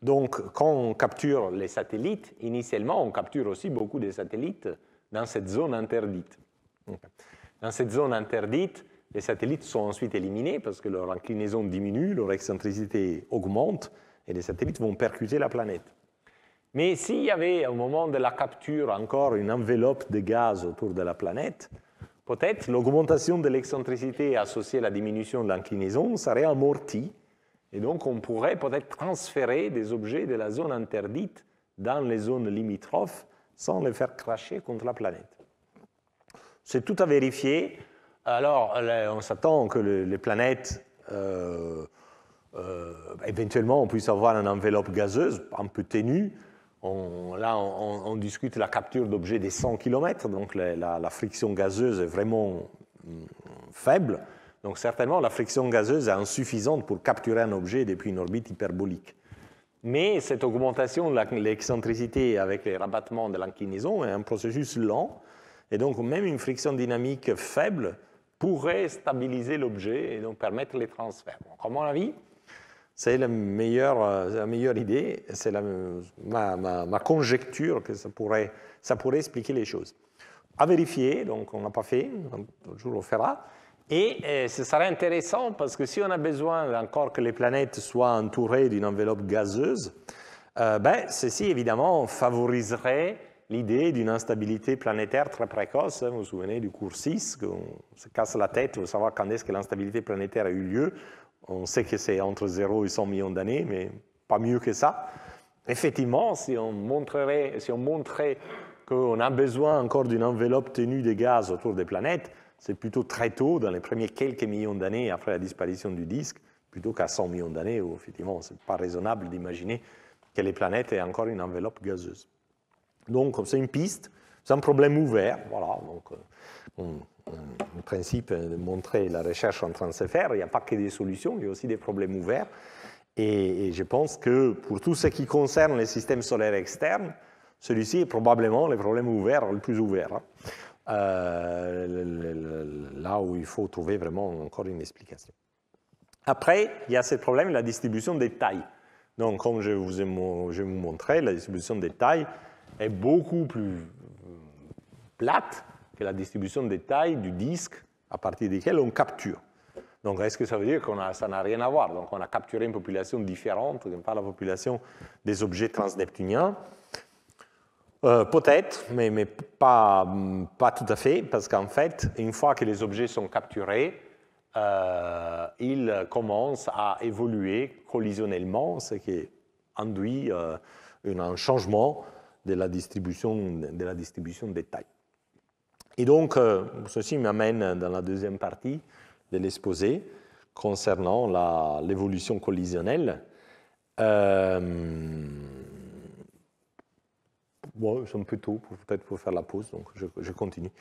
donc, quand on capture les satellites, initialement, on capture aussi beaucoup de satellites dans cette zone interdite. Dans cette zone interdite, les satellites sont ensuite éliminés parce que leur inclinaison diminue, leur excentricité augmente, et les satellites vont percuter la planète. Mais s'il y avait au moment de la capture encore une enveloppe de gaz autour de la planète, peut-être l'augmentation de l'excentricité associée à la diminution de l'inclinaison serait amortie, et donc on pourrait peut-être transférer des objets de la zone interdite dans les zones limitrophes sans les faire cracher contre la planète. C'est tout à vérifier. Alors, on s'attend que les planètes, éventuellement, on puisse avoir une enveloppe gazeuse un peu ténue. Là, on discute la capture d'objets des 100 km, donc la friction gazeuse est vraiment faible. Donc, certainement, la friction gazeuse est insuffisante pour capturer un objet depuis une orbite hyperbolique. Mais cette augmentation de l'excentricité avec les rabattements de l'inclinaison est un processus lent. Et donc, même une friction dynamique faible pourrait stabiliser l'objet et donc permettre les transferts. Donc, à mon avis, c'est la meilleure idée, c'est ma conjecture que ça pourrait expliquer les choses. À vérifier, donc on n'a pas fait, un jour on fera. Et ce serait intéressant parce que si on a besoin encore que les planètes soient entourées d'une enveloppe gazeuse, ceci évidemment favoriserait l'idée d'une instabilité planétaire très précoce. Vous vous souvenez du cours 6, qu'on se casse la tête pour savoir quand est-ce que l'instabilité planétaire a eu lieu. On sait que c'est entre 0 et 100 millions d'années, mais pas mieux que ça. Effectivement, si on montrait qu'on a besoin encore d'une enveloppe tenue de gaz autour des planètes, c'est plutôt très tôt, dans les premiers quelques millions d'années après la disparition du disque, plutôt qu'à 100 millions d'années, où effectivement, ce n'est pas raisonnable d'imaginer que les planètes aient encore une enveloppe gazeuse. Donc, c'est une piste, c'est un problème ouvert, voilà, donc en principe, de montrer la recherche en train de se faire, il n'y a pas que des solutions, il y a aussi des problèmes ouverts, et je pense que pour tout ce qui concerne les systèmes solaires externes, celui-ci est probablement le problème ouvert, le plus ouvert, hein. Là où il faut trouver vraiment encore une explication. Après, il y a ce problème de la distribution des tailles. Donc, comme je vais vous montrer, la distribution des tailles est beaucoup plus plate que la distribution des tailles du disque à partir duquel on capture. Donc, est-ce que ça veut dire que ça n'a rien à voir? Donc, on a capturé une population différente, pas la population des objets transneptuniens. Peut-être, mais pas tout à fait, parce qu'en fait, une fois que les objets sont capturés, ils commencent à évoluer collisionnellement, ce qui induit un changement de la distribution des tailles. Et donc, ceci m'amène dans la deuxième partie de l'exposé concernant l'évolution collisionnelle. Bon, c'est un peu tôt, peut-être pour faire la pause, donc je continue.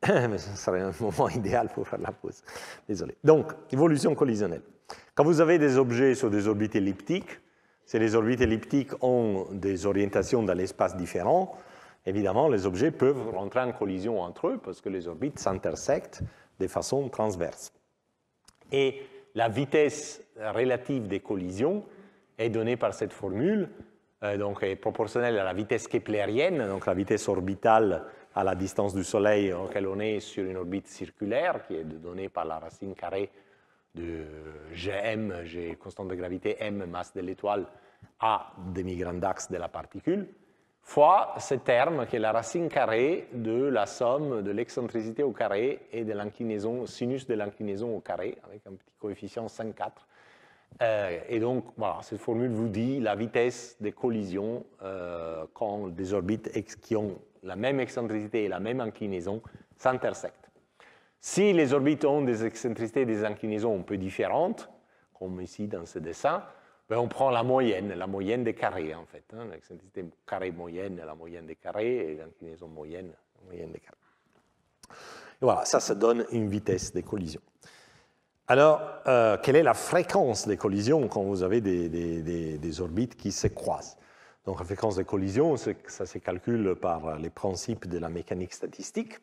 Mais ce serait un moment idéal pour faire la pause. Désolé. Donc, évolution collisionnelle. Quand vous avez des objets sur des orbites elliptiques, si les orbites elliptiques ont des orientations dans l'espace différentes, évidemment, les objets peuvent rentrer en collision entre eux parce que les orbites s'intersectent de façon transverse. Et la vitesse relative des collisions est donnée par cette formule, donc est proportionnelle à la vitesse keplérienne, donc la vitesse orbitale à la distance du Soleil auquel on est sur une orbite circulaire, qui est donnée par la racine carrée de Gm, G constante de gravité, M, masse de l'étoile, A, demi-grand axe de la particule, fois ce terme qui est la racine carrée de la somme de l'excentricité au carré et de l'inclinaison, sinus de l'inclinaison au carré, avec un petit coefficient 5,4. Et donc, voilà, cette formule vous dit la vitesse des collisions quand des orbites qui ont la même excentricité et la même inclinaison s'intersectent. Si les orbites ont des excentricités et des inclinaisons un peu différentes, comme ici dans ce dessin, ben on prend la moyenne des carrés en fait. Hein, l'excentricité carré moyenne, la moyenne des carrés, et l'inclinaison moyenne, la moyenne des carrés. Et voilà, ça donne une vitesse des collisions. Alors, quelle est la fréquence des collisions quand vous avez des orbites qui se croisent? Donc, la fréquence des collisions, ça se calcule par les principes de la mécanique statistique.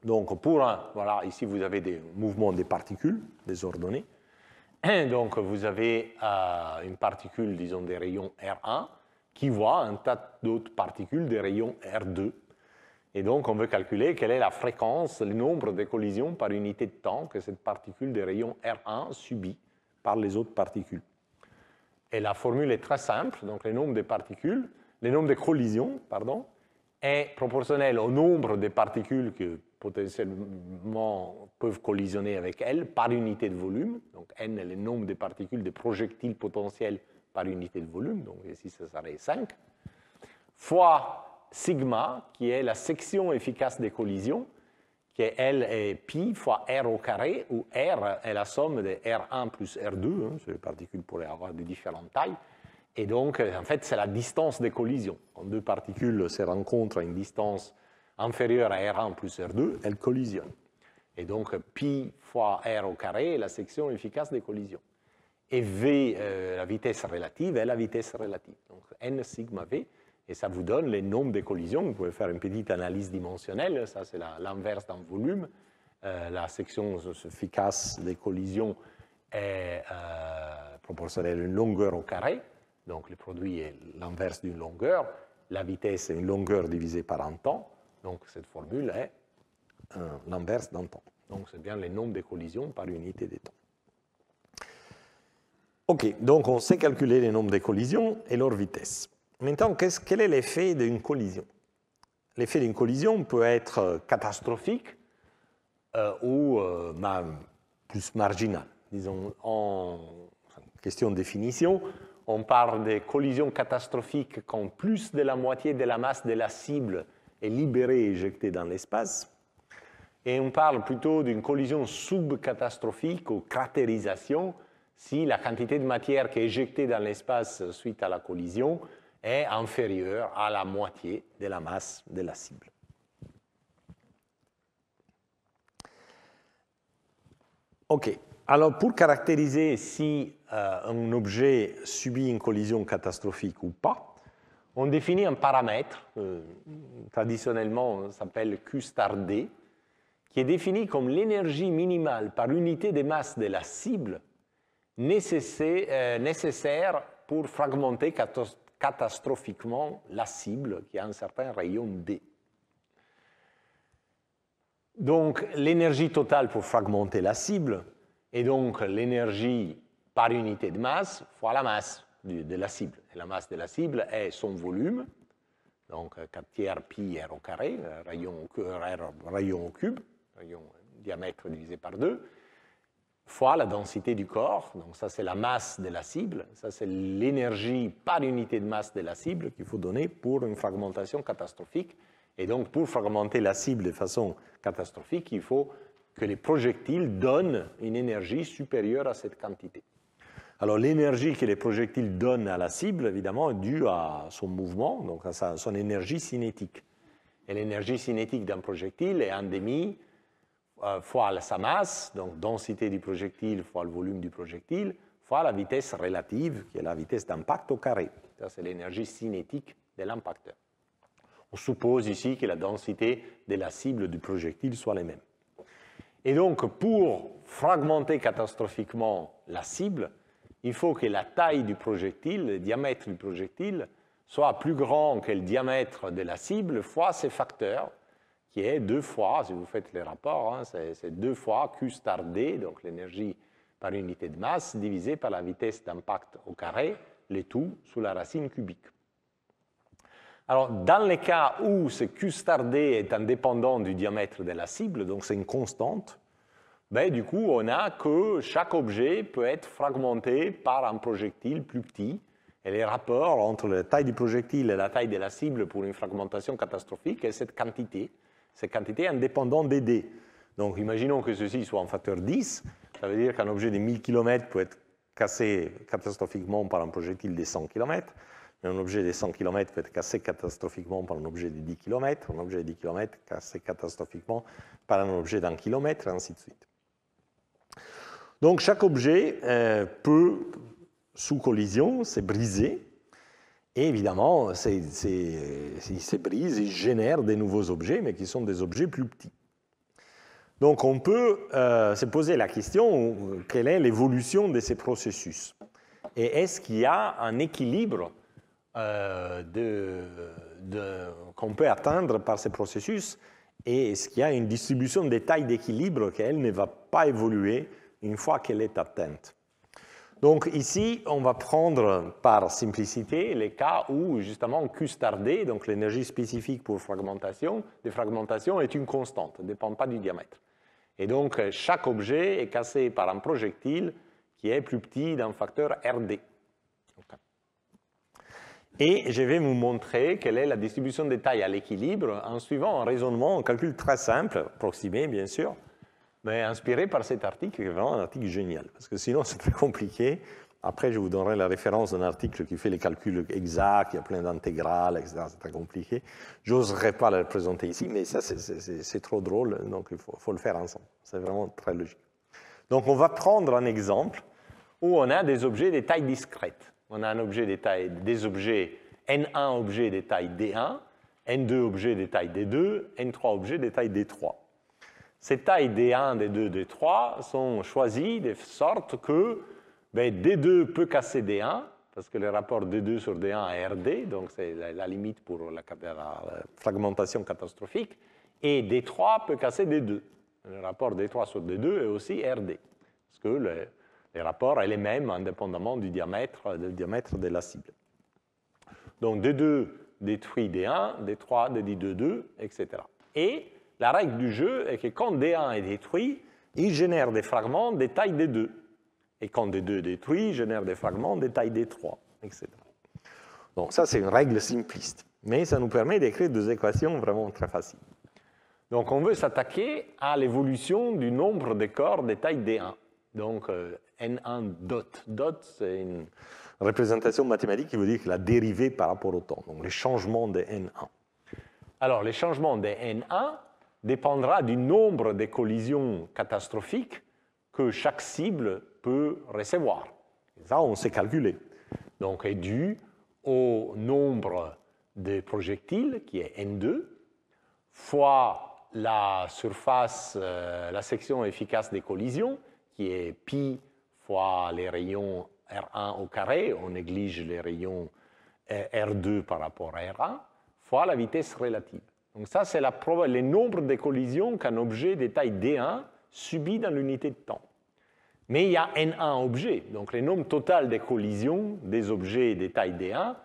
Donc, voilà, ici vous avez des mouvements des particules désordonnés. Donc, vous avez une particule, disons, des rayons R1 qui voit un tas d'autres particules des rayons R2. Et donc, on veut calculer quelle est la fréquence, le nombre de collisions par unité de temps que cette particule des rayons R1 subit par les autres particules. Et la formule est très simple. Donc, le nombre de collisions, est proportionnel au nombre de particules que potentiellement peuvent collisionner avec elles par unité de volume. Donc, n est le nombre de particules de projectiles potentiels par unité de volume. Donc, ici, ça serait 5. Fois sigma, qui est la section efficace des collisions, qui est L est pi fois R au carré, où R est la somme de R1 plus R2, hein, les particules pourraient avoir de différentes tailles, et donc, en fait, c'est la distance des collisions. Quand deux particules se rencontrent à une distance inférieure à R1 plus R2, elles collisionnent. Et donc, pi fois R au carré est la section efficace des collisions. Et V, la vitesse relative, est la vitesse relative. Donc, N sigma V, et ça vous donne les nombres de collisions. Vous pouvez faire une petite analyse dimensionnelle, ça c'est l'inverse d'un volume. La section efficace des collisions est proportionnelle à une longueur au carré, donc le produit est l'inverse d'une longueur. La vitesse est une longueur divisée par un temps, donc cette formule est l'inverse d'un temps. Donc c'est bien les nombres de collisions par unité de temps. OK, donc on sait calculer les nombres de collisions et leur vitesse. Maintenant, quel est l'effet d'une collision? L'effet d'une collision peut être catastrophique ou plus marginal. Disons, en question de définition, on parle de collisions catastrophiques quand plus de la moitié de la masse de la cible est libérée et éjectée dans l'espace. Et on parle plutôt d'une collision subcatastrophique ou cratérisation si la quantité de matière qui est éjectée dans l'espace suite à la collision est inférieure à la moitié de la masse de la cible. OK. Alors, pour caractériser si un objet subit une collision catastrophique ou pas, on définit un paramètre, traditionnellement s'appelle Q star D, qui est défini comme l'énergie minimale par unité de masse de la cible nécessaire pour fragmenter catastrophiquement la cible qui a un certain rayon D. Donc, l'énergie totale pour fragmenter la cible est donc l'énergie par unité de masse fois la masse de la cible. Et la masse de la cible est son volume, donc 4 tiers pi r au carré, rayon au cube, rayon diamètre divisé par 2, fois la densité du corps, donc ça c'est la masse de la cible, ça c'est l'énergie par unité de masse de la cible qu'il faut donner pour une fragmentation catastrophique. Et donc pour fragmenter la cible de façon catastrophique, il faut que les projectiles donnent une énergie supérieure à cette quantité. Alors l'énergie que les projectiles donnent à la cible, évidemment, est due à son mouvement, donc à son énergie cinétique. Et l'énergie cinétique d'un projectile est 1,5 fois sa masse, donc densité du projectile fois le volume du projectile, fois la vitesse relative, qui est la vitesse d'impact au carré. Ça, c'est l'énergie cinétique de l'impacteur. On suppose ici que la densité de la cible du projectile soit les mêmes. Et donc, pour fragmenter catastrophiquement la cible, il faut que la taille du projectile, le diamètre du projectile, soit plus grand que le diamètre de la cible fois ses facteurs, qui est 2 fois, si vous faites les rapports, hein, c'est 2 fois Q star D, donc l'énergie par unité de masse, divisé par la vitesse d'impact au carré, le tout sous la racine cubique. Alors, dans les cas où ce Q star D est indépendant du diamètre de la cible, donc c'est une constante, ben, du coup, on a que chaque objet peut être fragmenté par un projectile plus petit. Et les rapports entre la taille du projectile et la taille de la cible pour une fragmentation catastrophique est cette quantité indépendante des d. Donc, imaginons que ceci soit en facteur 10. Ça veut dire qu'un objet de 1000 km peut être cassé catastrophiquement par un projectile de 100 km. Mais un objet de 100 km peut être cassé catastrophiquement par un objet de 10 km. Un objet de 10 km cassé catastrophiquement par un objet d'1 km, et ainsi de suite. Donc, chaque objet peut, sous collision, se briser. Et évidemment, s'il se brise, il génère des nouveaux objets, mais qui sont des objets plus petits. Donc, on peut se poser la question, quelle est l'évolution de ces processus? Et est-ce qu'il y a un équilibre qu'on peut atteindre par ces processus? Et est-ce qu'il y a une distribution des tailles d'équilibre qu'elle ne va pas évoluer une fois qu'elle est atteinte? Donc ici, on va prendre par simplicité les cas où justement Q star D, donc l'énergie spécifique pour fragmentation, est une constante, ne dépend pas du diamètre. Et donc chaque objet est cassé par un projectile qui est plus petit d'un facteur RD. Et je vais vous montrer quelle est la distribution des tailles à l'équilibre en suivant un raisonnement, un calcul très simple, approximé bien sûr, mais inspiré par cet article, qui est vraiment un article génial, parce que sinon c'est très compliqué. Après, je vous donnerai la référence d'un article qui fait les calculs exacts, il y a plein d'intégrales, etc. C'est très compliqué. Je n'oserais pas le présenter ici, mais ça, c'est trop drôle, donc il faut le faire ensemble. C'est vraiment très logique. Donc, on va prendre un exemple où on a des objets de taille discrète. On a un objet des objets, N1 objets de taille D1, N2 objets de taille D2, N3 objets de taille D3. Ces tailles D1, D2, D3 sont choisies de sorte que D2 peut casser D1, parce que le rapport D2 sur D1 est RD, donc c'est la limite pour la fragmentation catastrophique, et D3 peut casser D2. Le rapport D3 sur D2 est aussi RD, parce que le rapport est le même indépendamment du diamètre de la cible. Donc D2 détruit D1, D3 détruit D2, etc. Et la règle du jeu est que quand D1 est détruit, il génère des fragments de taille D2. Et quand D2 est détruit, il génère des fragments de taille D3, etc. Donc ça, c'est une règle simpliste. Mais ça nous permet d'écrire des équations vraiment très faciles. Donc on veut s'attaquer à l'évolution du nombre de corps de taille D1. Donc N1 dot. Dot, c'est une représentation mathématique qui veut dire que la dérivée par rapport au temps. Donc les changements de N1. Alors les changements de N1 dépendra du nombre de collisions catastrophiques que chaque cible peut recevoir. Et ça, on sait calculer. Donc, est dû au nombre de projectiles, qui est N2, fois la surface, la section efficace des collisions, qui est pi fois les rayons R1 au carré, on néglige les rayons R2 par rapport à R1, fois la vitesse relative. Donc ça, c'est le nombre de collisions qu'un objet de taille D1 subit dans l'unité de temps. Mais il y a N1 objets, donc le nombre total de collisions des objets de taille D1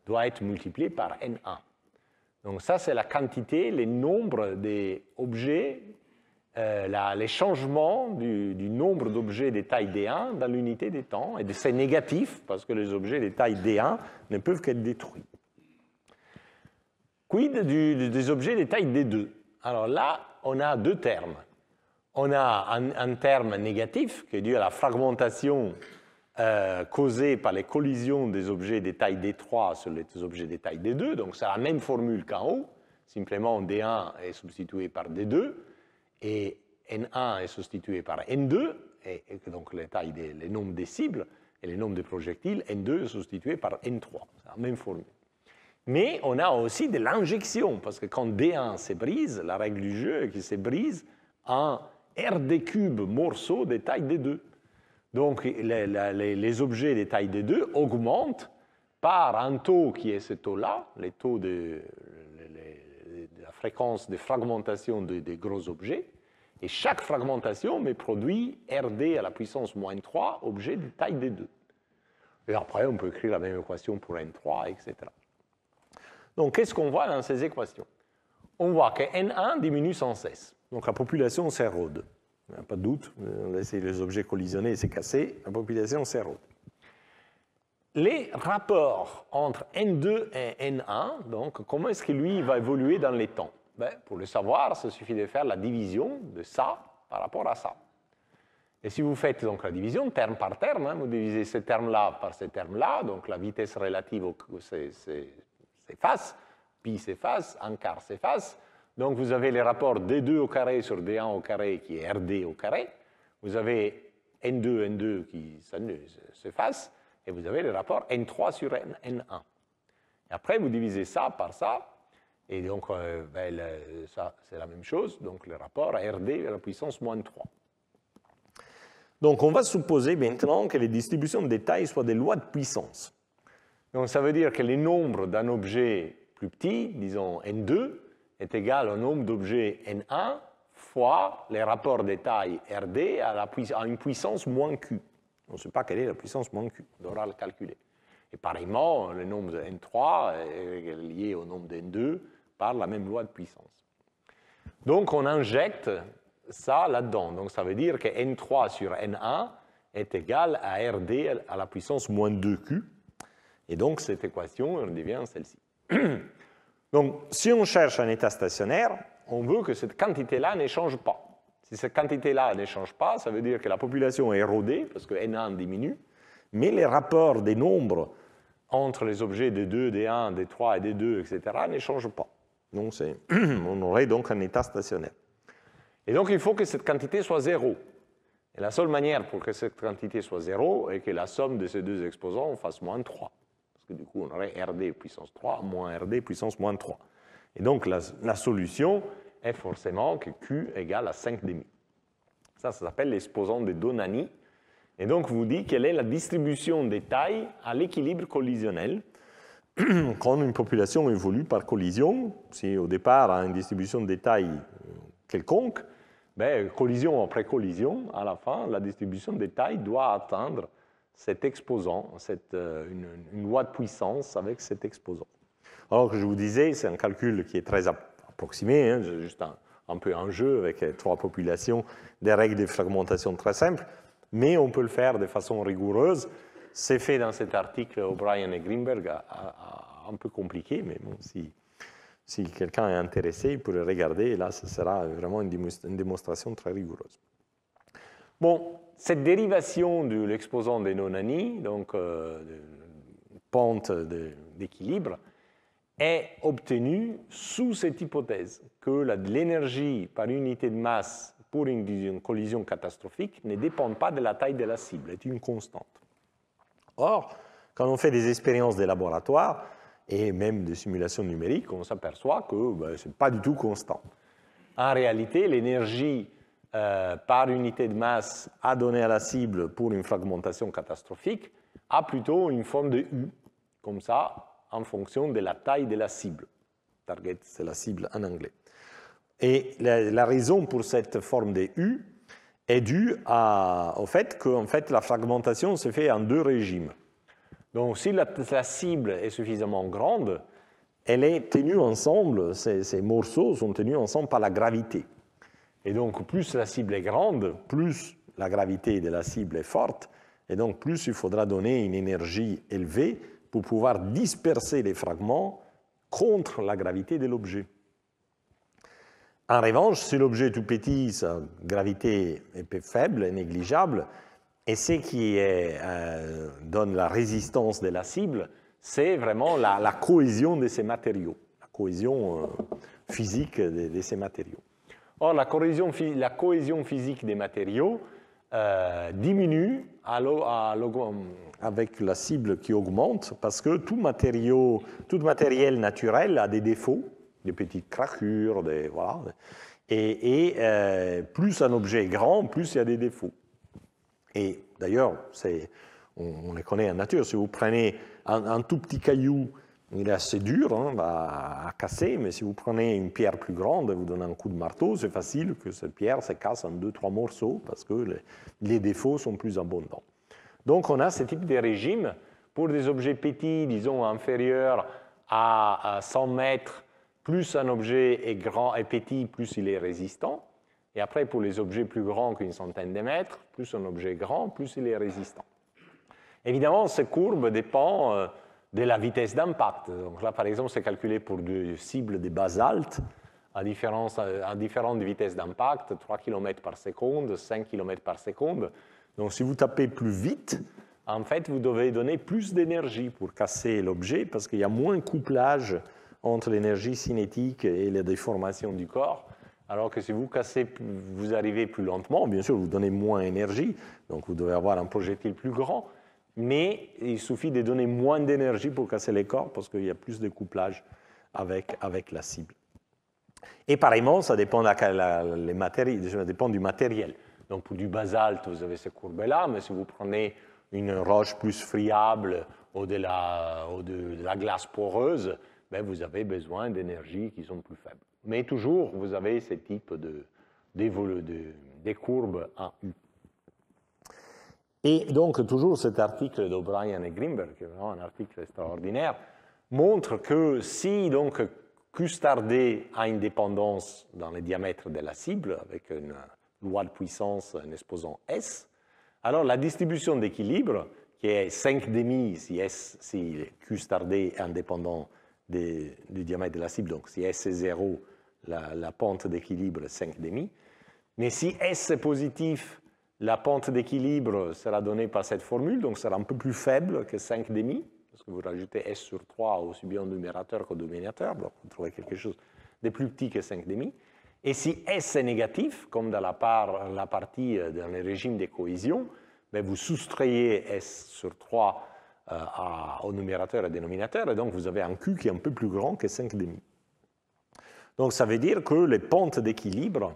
doit être multiplié par N1. Donc ça, c'est la quantité, le nombre d'objets, les changements du nombre d'objets de taille D1 dans l'unité de temps. Et c'est négatif, parce que les objets de taille D1 ne peuvent qu'être détruits. Quid des objets de taille D2? Alors là, on a deux termes. On a un terme négatif qui est dû à la fragmentation causée par les collisions des objets de taille D3 sur les objets de taille D2. Donc c'est la même formule qu'en haut. Simplement, D1 est substitué par D2 et N1 est substitué par N2. Et donc les nombres des cibles et les nombres des projectiles, N2 est substitué par N3. C'est la même formule. Mais on a aussi de l'injection, parce que quand D1 se brise, la règle du jeu est qu'il se brise en RD cube morceaux de taille D2. Donc les objets de taille D2 augmentent par un taux qui est ce taux-là, le taux de la fréquence de fragmentation des gros objets, et chaque fragmentation me produit RD à la puissance moins 3 objets de taille D2. Et après, on peut écrire la même équation pour N3, etc. Donc, qu'est-ce qu'on voit dans ces équations? On voit que N1 diminue sans cesse. Donc, la population s'érode. il n'y a pas de doute, on laisse les objets collisionner et se casser, la population s'érode. Les rapports entre N2 et N1, donc comment est-ce que lui va évoluer dans les temps? Pour le savoir, il suffit de faire la division de ça par rapport à ça. Et si vous faites donc la division terme par terme, hein, vous divisez ce terme-là par ce terme-là, donc la vitesse relative s'efface, pi s'efface, 1/4 s'efface, donc vous avez les rapports D2 au carré sur D1 au carré qui est RD au carré, vous avez N2 qui s'efface, et vous avez le rapport N3 sur N1. Et après, vous divisez ça par ça, et donc ça c'est la même chose, donc le rapport RD à la puissance moins 3. Donc on va supposer maintenant que les distributions de taille soient des lois de puissance. Donc ça veut dire que le nombre d'un objet plus petit, disons N2, est égal au nombre d'objets N1 fois les rapports de taille RD à une puissance moins Q. On ne sait pas quelle est la puissance moins Q, on devra le calculer. Et pareillement, le nombre de N3 est lié au nombre de N2 par la même loi de puissance. Donc on injecte ça là-dedans. Donc ça veut dire que N3 sur N1 est égal à RD à la puissance moins 2Q. Et donc cette équation devient celle-ci. Donc si on cherche un état stationnaire, on veut que cette quantité-là ne change pas. Si cette quantité-là ne change pas, ça veut dire que la population est érodée, parce que N1 diminue, mais les rapports des nombres entre les objets D2, D1, D3 et D2, etc. ne changent pas. Donc on aurait donc un état stationnaire. Et donc, il faut que cette quantité soit 0. Et la seule manière pour que cette quantité soit 0 est que la somme de ces deux exposants fasse moins 3. Parce que du coup, on aurait RD puissance 3 moins RD puissance moins 3. Et donc, la solution est forcément que Q égale à 5,5. Ça s'appelle l'exposant de Donani. Et donc, vous dit quelle est la distribution des tailles à l'équilibre collisionnel quand une population évolue par collision. Si au départ, a une distribution des tailles quelconque, collision après collision, à la fin, la distribution des tailles doit atteindre cet exposant, une loi de puissance avec cet exposant. Alors que je vous disais, c'est un calcul qui est très approximé, hein, juste un peu un jeu avec 3 populations, des règles de fragmentation très simples, mais on peut le faire de façon rigoureuse. C'est fait dans cet article O'Brien et Greenberg, un peu compliqué, mais bon, si quelqu'un est intéressé, il pourrait regarder, et là, ce sera vraiment une démonstration très rigoureuse. Bon, cette dérivation de l'exposant de Donani, donc pente d'équilibre, est obtenue sous cette hypothèse que l'énergie par unité de masse pour une collision catastrophique ne dépend pas de la taille de la cible, est une constante. Or, quand on fait des expériences de laboratoire, et même des simulations numériques, on s'aperçoit que ce n'est pas du tout constant. En réalité, l'énergie par unité de masse à donner à la cible pour une fragmentation catastrophique a plutôt une forme de U, comme ça, en fonction de la taille de la cible. Target, c'est la cible en anglais. Et la raison pour cette forme de U est due au fait que la fragmentation se fait en 2 régimes. Donc, si la cible est suffisamment grande, elle est tenue ensemble, ces morceaux sont tenus ensemble par la gravité. Et donc, plus la cible est grande, plus la gravité de la cible est forte, et donc plus il faudra donner une énergie élevée pour pouvoir disperser les fragments contre la gravité de l'objet. En revanche, si l'objet est tout petit, sa gravité est faible, est négligeable, et ce qui donne la résistance de la cible, c'est vraiment la cohésion de ces matériaux, la cohésion physique de ces matériaux. Or, la cohésion physique des matériaux diminue avec la cible qui augmente, parce que tout matériel naturel a des défauts, des petites craquures, voilà, et plus un objet est grand, plus il y a des défauts. Et d'ailleurs, on les connaît en nature. Si vous prenez un tout petit caillou, il est assez dur à casser, mais si vous prenez une pierre plus grande et vous donnez un coup de marteau, c'est facile que cette pierre se casse en 2-3 morceaux parce que les défauts sont plus abondants. Donc on a ce type de régime pour des objets petits, disons inférieurs à 100 mètres, plus un objet est grand et petit, plus il est résistant. Et après, pour les objets plus grands qu'une centaine de mètres, plus un objet est grand, plus il est résistant. Évidemment, cette courbe dépend de la vitesse d'impact. Donc là, par exemple, c'est calculé pour des cibles de basalte à différentes vitesses d'impact, 3 km par seconde, 5 km par seconde. Donc si vous tapez plus vite, en fait, vous devez donner plus d'énergie pour casser l'objet parce qu'il y a moins de couplage entre l'énergie cinétique et la déformation du corps. Alors que si vous cassez, vous arrivez plus lentement, bien sûr, vous donnez moins d'énergie, donc vous devez avoir un projectile plus grand, mais il suffit de donner moins d'énergie pour casser les corps parce qu'il y a plus de couplage avec la cible. Et pareillement, ça dépend, ça dépend du matériel. Donc pour du basalte, vous avez ces courbes-là, mais si vous prenez une roche plus friable ou de la glace poreuse, ben vous avez besoin d'énergies qui sont plus faibles. Mais toujours, vous avez ce type de courbes en U. Et donc, toujours cet article d'O'Brien et Grimberg, qui est vraiment un article extraordinaire, montre que si donc QSTD a une dépendance dans le diamètre de la cible, avec une loi de puissance, un exposant S, alors la distribution d'équilibre, qui est 5,5 si QSTD est indépendant du diamètre de la cible, donc si S est 0, la pente d'équilibre est 5,5. Mais si S est positif, la pente d'équilibre sera donnée par cette formule, donc sera un peu plus faible que 5,5, parce que vous rajoutez S sur 3 aussi bien au numérateur qu'au dénominateur, donc vous trouvez quelque chose de plus petit que 5,5. Et si S est négatif, comme dans la partie dans le régime de cohésion, ben vous soustrayez S sur 3 au numérateur et au dénominateur, et donc vous avez un Q qui est un peu plus grand que 5,5. Donc ça veut dire que les pentes d'équilibre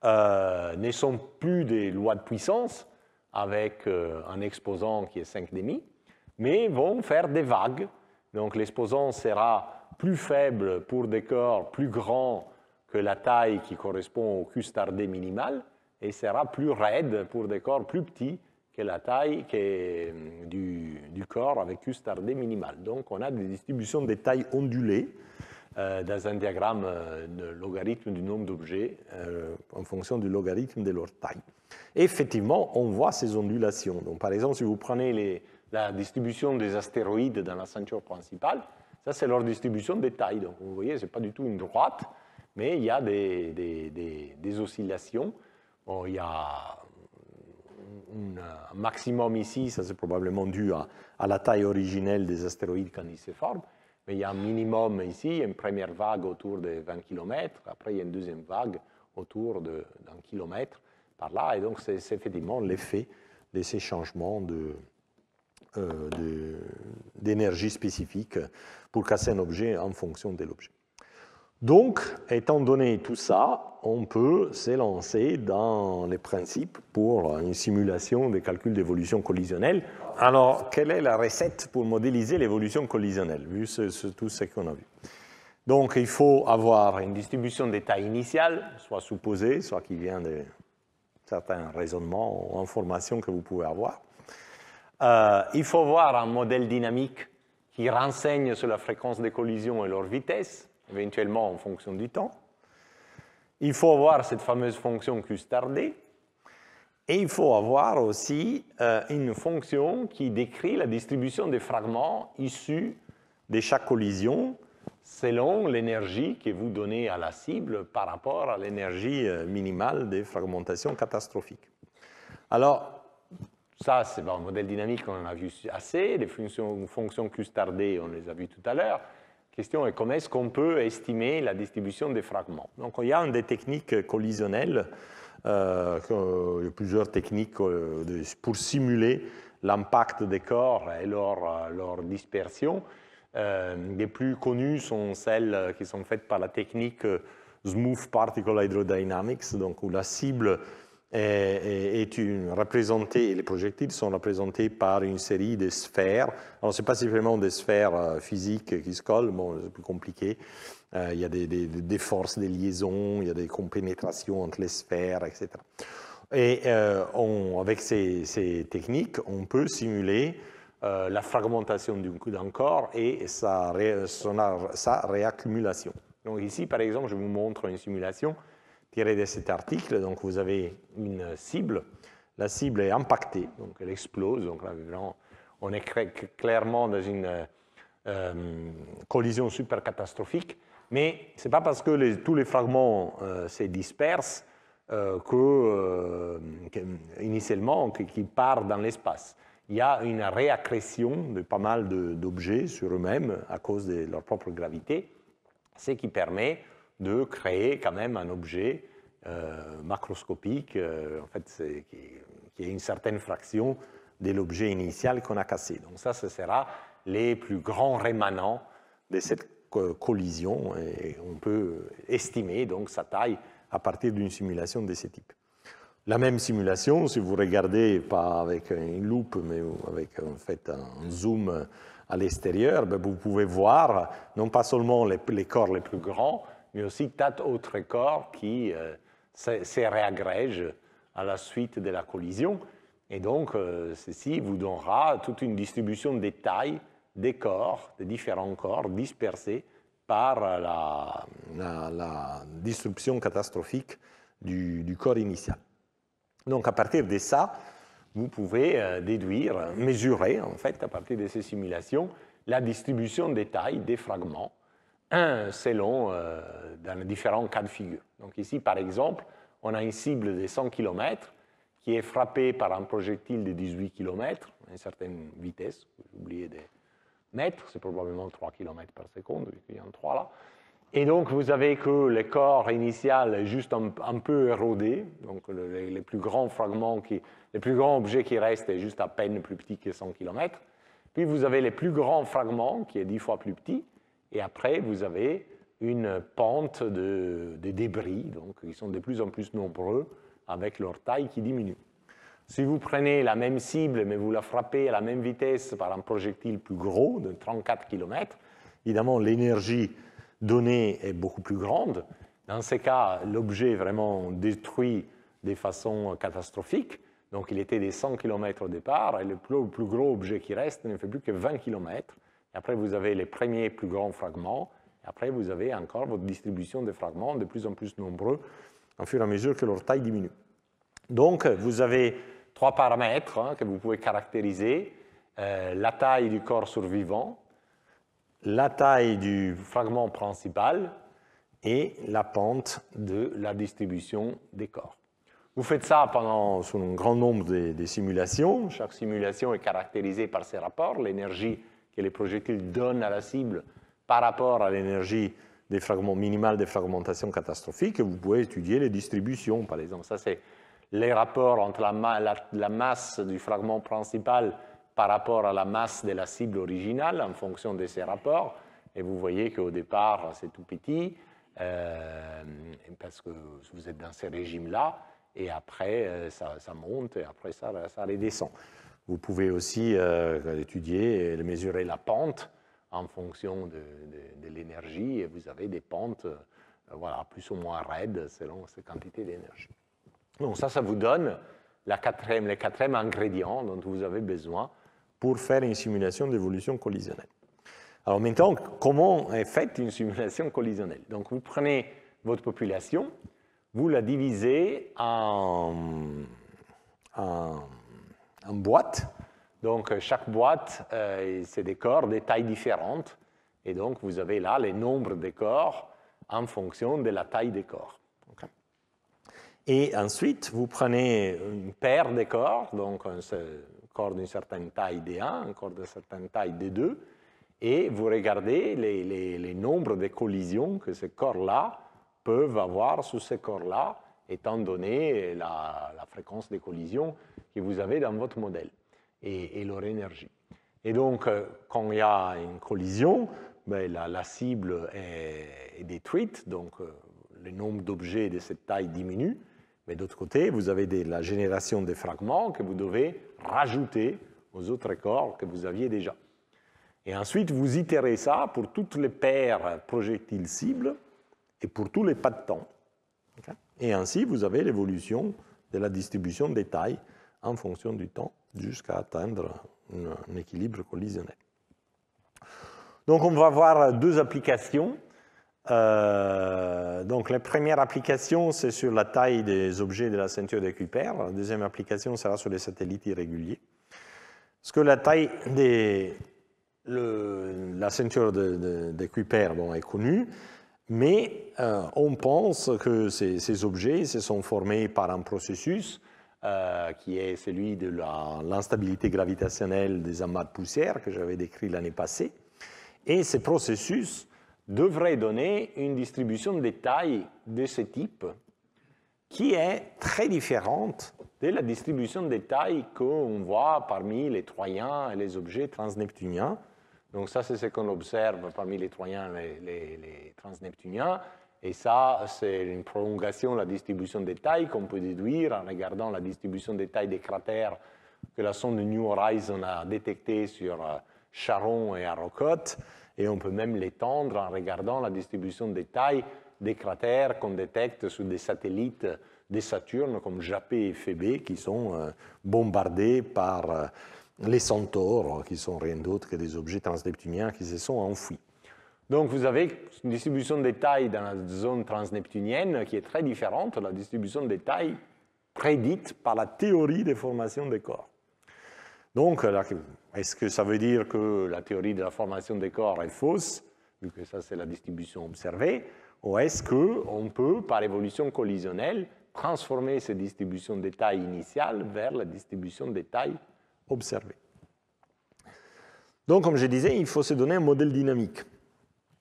ne sont plus des lois de puissance avec un exposant qui est 5,5, mais vont faire des vagues. Donc l'exposant sera plus faible pour des corps plus grands que la taille qui correspond au QSTD minimal, et sera plus raide pour des corps plus petits que la taille du corps avec QSTD minimal. Donc on a des distributions de tailles ondulées dans un diagramme de logarithme du nombre d'objets en fonction du logarithme de leur taille. Et effectivement, on voit ces ondulations. Donc, par exemple, si vous prenez la distribution des astéroïdes dans la ceinture principale, ça c'est leur distribution des tailles. Donc vous voyez, ce n'est pas du tout une droite, mais il y a des oscillations. Bon, il y a un maximum ici, ça c'est probablement dû à la taille originelle des astéroïdes quand ils se forment. Mais il y a un minimum ici, une première vague autour de 20 km, après il y a une deuxième vague autour d'un kilomètre par là, et donc c'est effectivement l'effet de ces changements d'énergie spécifique pour casser un objet en fonction de l'objet. Donc, étant donné tout ça, on peut s'élancer dans les principes pour une simulation des calculs d'évolution collisionnelle. Alors, quelle est la recette pour modéliser l'évolution collisionnelle, vu tout ce qu'on a vu? Donc, il faut avoir une distribution des tailles initiales, soit supposée, soit qui vient de certains raisonnements ou informations que vous pouvez avoir. Il faut avoir un modèle dynamique qui renseigne sur la fréquence des collisions et leur vitesse, éventuellement en fonction du temps. Il faut avoir cette fameuse fonction QSTD. Et il faut avoir aussi une fonction qui décrit la distribution des fragments issus de chaque collision selon l'énergie que vous donnez à la cible par rapport à l'énergie minimale des fragmentations catastrophiques. Alors, ça, c'est un modèle dynamique, on en a vu assez. Les fonctions QSTD, on les a vues tout à l'heure. La question est comment est-ce qu'on peut estimer la distribution des fragments. Donc, il y a des techniques collisionnelles. Il y a plusieurs techniques pour simuler l'impact des corps et leur dispersion. Les plus connues sont celles qui sont faites par la technique Smooth Particle Hydrodynamics, donc où la cible est représentée, et les projectiles sont représentés par une série de sphères. Alors, ce n'est pas simplement des sphères physiques qui se collent, bon, c'est plus compliqué. Il y a des forces de liaison, il y a des compénétrations entre les sphères, etc. Et avec ces techniques, on peut simuler la fragmentation d'un corps et sa réaccumulation. Donc ici, par exemple, je vous montre une simulation tiré de cet article. Donc vous avez une cible, la cible est impactée, donc elle explose. Donc là, on est clairement dans une collision super catastrophique, mais ce n'est pas parce que tous les fragments se dispersent initialement qu'ils partent dans l'espace. Il y a une réaccrétion de pas mal d'objets sur eux-mêmes à cause de leur propre gravité, ce qui permet de créer quand même un objet macroscopique, en fait, qui est une certaine fraction de l'objet initial qu'on a cassé. Donc ça, ce sera les plus grands rémanents de cette collision, et on peut estimer donc sa taille à partir d'une simulation de ce type. La même simulation, si vous regardez pas avec une loupe, mais avec en fait un zoom à l'extérieur, ben vous pouvez voir non pas seulement les corps les plus grands, mais aussi tas d'autres corps qui se réagrègent à la suite de la collision. Et donc, ceci vous donnera toute une distribution des tailles des corps, des différents corps dispersés par la disruption catastrophique du corps initial. Donc, à partir de ça, vous pouvez déduire, mesurer, en fait, à partir de ces simulations, la distribution des tailles des fragments selon dans les différents cas de figure. Donc, ici, par exemple, on a une cible de 100 km qui est frappée par un projectile de 18 km, à une certaine vitesse, j'ai oublié de mettre, c'est probablement 3 km par seconde, il y en a 3 là. Et donc, vous avez que le corps initial est juste un peu érodé, donc les plus grands fragments, les plus grands objets qui restent est juste à peine plus petit que 100 km. Puis, vous avez les plus grands fragments, qui est 10 fois plus petit, et après, vous avez une pente de débris, donc ils sont de plus en plus nombreux, avec leur taille qui diminue. Si vous prenez la même cible, mais vous la frappez à la même vitesse par un projectile plus gros, de 34 km, évidemment, l'énergie donnée est beaucoup plus grande. Dans ces cas, l'objet est vraiment détruit de façon catastrophique. Donc, il était des 100 km au départ, et le plus gros objet qui reste ne fait plus que 20 km. Et après, vous avez les premiers plus grands fragments. Et après, vous avez encore votre distribution de fragments de plus en plus nombreux au fur et à mesure que leur taille diminue. Donc, vous avez 3 paramètres que vous pouvez caractériser. La taille du corps survivant, la taille du fragment principal et la pente de la distribution des corps. Vous faites ça sur un grand nombre de simulations. Chaque simulation est caractérisée par ces rapports, l'énergie que les projectiles donnent à la cible par rapport à l'énergie des fragments minimales de fragmentation catastrophique. Vous pouvez étudier les distributions, par exemple. Ça, c'est les rapports entre la masse du fragment principal par rapport à la masse de la cible originale en fonction de ces rapports. Et vous voyez qu'au départ, c'est tout petit, parce que vous êtes dans ces régimes-là, et après, ça monte, et après, ça redescend. Vous pouvez aussi étudier et mesurer la pente en fonction de l'énergie, et vous avez des pentes voilà, plus ou moins raides selon ces quantités d'énergie. Donc ça vous donne le quatrième ingrédient dont vous avez besoin pour faire une simulation d'évolution collisionnelle. Alors maintenant, comment est faite une simulation collisionnelle? Donc vous prenez votre population, vous la divisez en boîtes. Donc chaque boîte, c'est des corps de tailles différentes. Et donc vous avez là les nombres des corps en fonction de la taille des corps. Okay. Et ensuite, vous prenez une paire de corps, donc un corps d'une certaine taille D1, un corps d'une certaine taille D2, et vous regardez les nombres de collisions que ces corps-là peuvent avoir sur ces corps-là, étant donné la fréquence des collisions que vous avez dans votre modèle et leur énergie. Et donc, quand il y a une collision, ben, la cible est détruite, donc le nombre d'objets de cette taille diminue. Mais d'autre côté, vous avez la génération de fragments que vous devez rajouter aux autres corps que vous aviez déjà. Et ensuite, vous itérez ça pour toutes les paires projectiles cibles et pour tous les pas de temps. Okay. Et ainsi, vous avez l'évolution de la distribution des tailles en fonction du temps jusqu'à atteindre un équilibre collisionnel. Donc, on va voir deux applications Donc la première application, c'est sur la taille des objets de la ceinture de Kuiper. La deuxième application sera sur les satellites irréguliers. Parce que la taille la ceinture de Kuiper est connue, mais on pense que ces objets se sont formés par un processus qui est celui de l'instabilité gravitationnelle des amas de poussière que j'avais décrit l'année passée. Et ces processus devraient donner une distribution des tailles de ce type qui est très différente de la distribution des tailles qu'on voit parmi les troyens et les objets transneptuniens. Donc ça, c'est ce qu'on observe parmi les troyens et les transneptuniens. Et ça, c'est une prolongation de la distribution des tailles qu'on peut déduire en regardant la distribution des tailles des cratères que la sonde New Horizons a détectées sur Charon et Arrokoth. Et on peut même l'étendre en regardant la distribution des tailles des cratères qu'on détecte sur des satellites de Saturne comme Japet et Phébé qui sont bombardés par les centaures, qui sont rien d'autre que des objets transneptuniens qui se sont enfouis. Donc vous avez une distribution des tailles dans la zone transneptunienne qui est très différente de la distribution des tailles prédite par la théorie des formations des corps. Donc, est-ce que ça veut dire que la théorie de la formation des corps est fausse, vu que ça c'est la distribution observée, ou est-ce qu'on peut, par évolution collisionnelle, transformer ces distributions des tailles initiales vers la distribution des tailles observées? Donc, comme je disais, il faut se donner un modèle dynamique.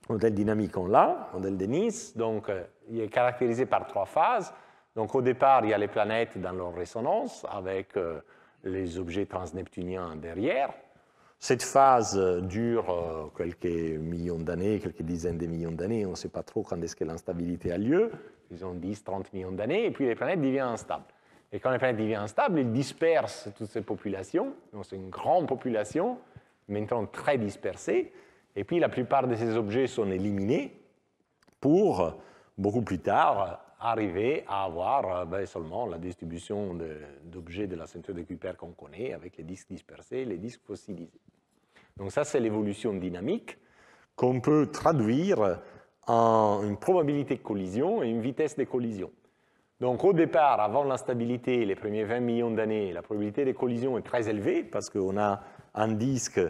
Le modèle dynamique, on l'a, le modèle de Nice, donc il est caractérisé par 3 phases. Donc, au départ, il y a les planètes dans leur résonance, avec les objets transneptuniens derrière. Cette phase dure quelques millions d'années, quelques dizaines de millions d'années. On ne sait pas trop quand est-ce que l'instabilité a lieu. Ils ont 10-30 millions d'années. Et puis les planètes deviennent instables. Et quand les planètes deviennent instables, ils dispersent toutes ces populations. Donc c'est une grande population, maintenant très dispersée. Et puis la plupart de ces objets sont éliminés pour, beaucoup plus tard, arriver à avoir seulement la distribution d'objets de la ceinture de Kuiper qu'on connaît, avec les disques dispersés et les disques fossilisés. Donc ça, c'est l'évolution dynamique qu'on peut traduire en une probabilité de collision et une vitesse de collision. Donc au départ, avant l'instabilité, les premiers 20 millions d'années, la probabilité de collision est très élevée parce qu'on a un disque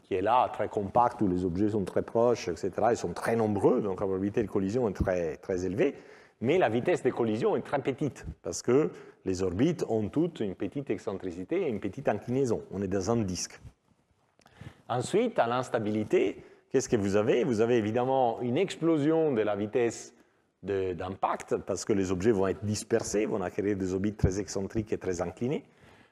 qui est là, très compact, où les objets sont très proches, etc. Ils sont très nombreux, donc la probabilité de collision est très, très élevée. Mais la vitesse de collision est très petite, parce que les orbites ont toutes une petite excentricité et une petite inclinaison. On est dans un disque. Ensuite, à l'instabilité, qu'est-ce que vous avez? Vous avez évidemment une explosion de la vitesse d'impact, parce que les objets vont être dispersés, vont acquérir des orbites très excentriques et très inclinées,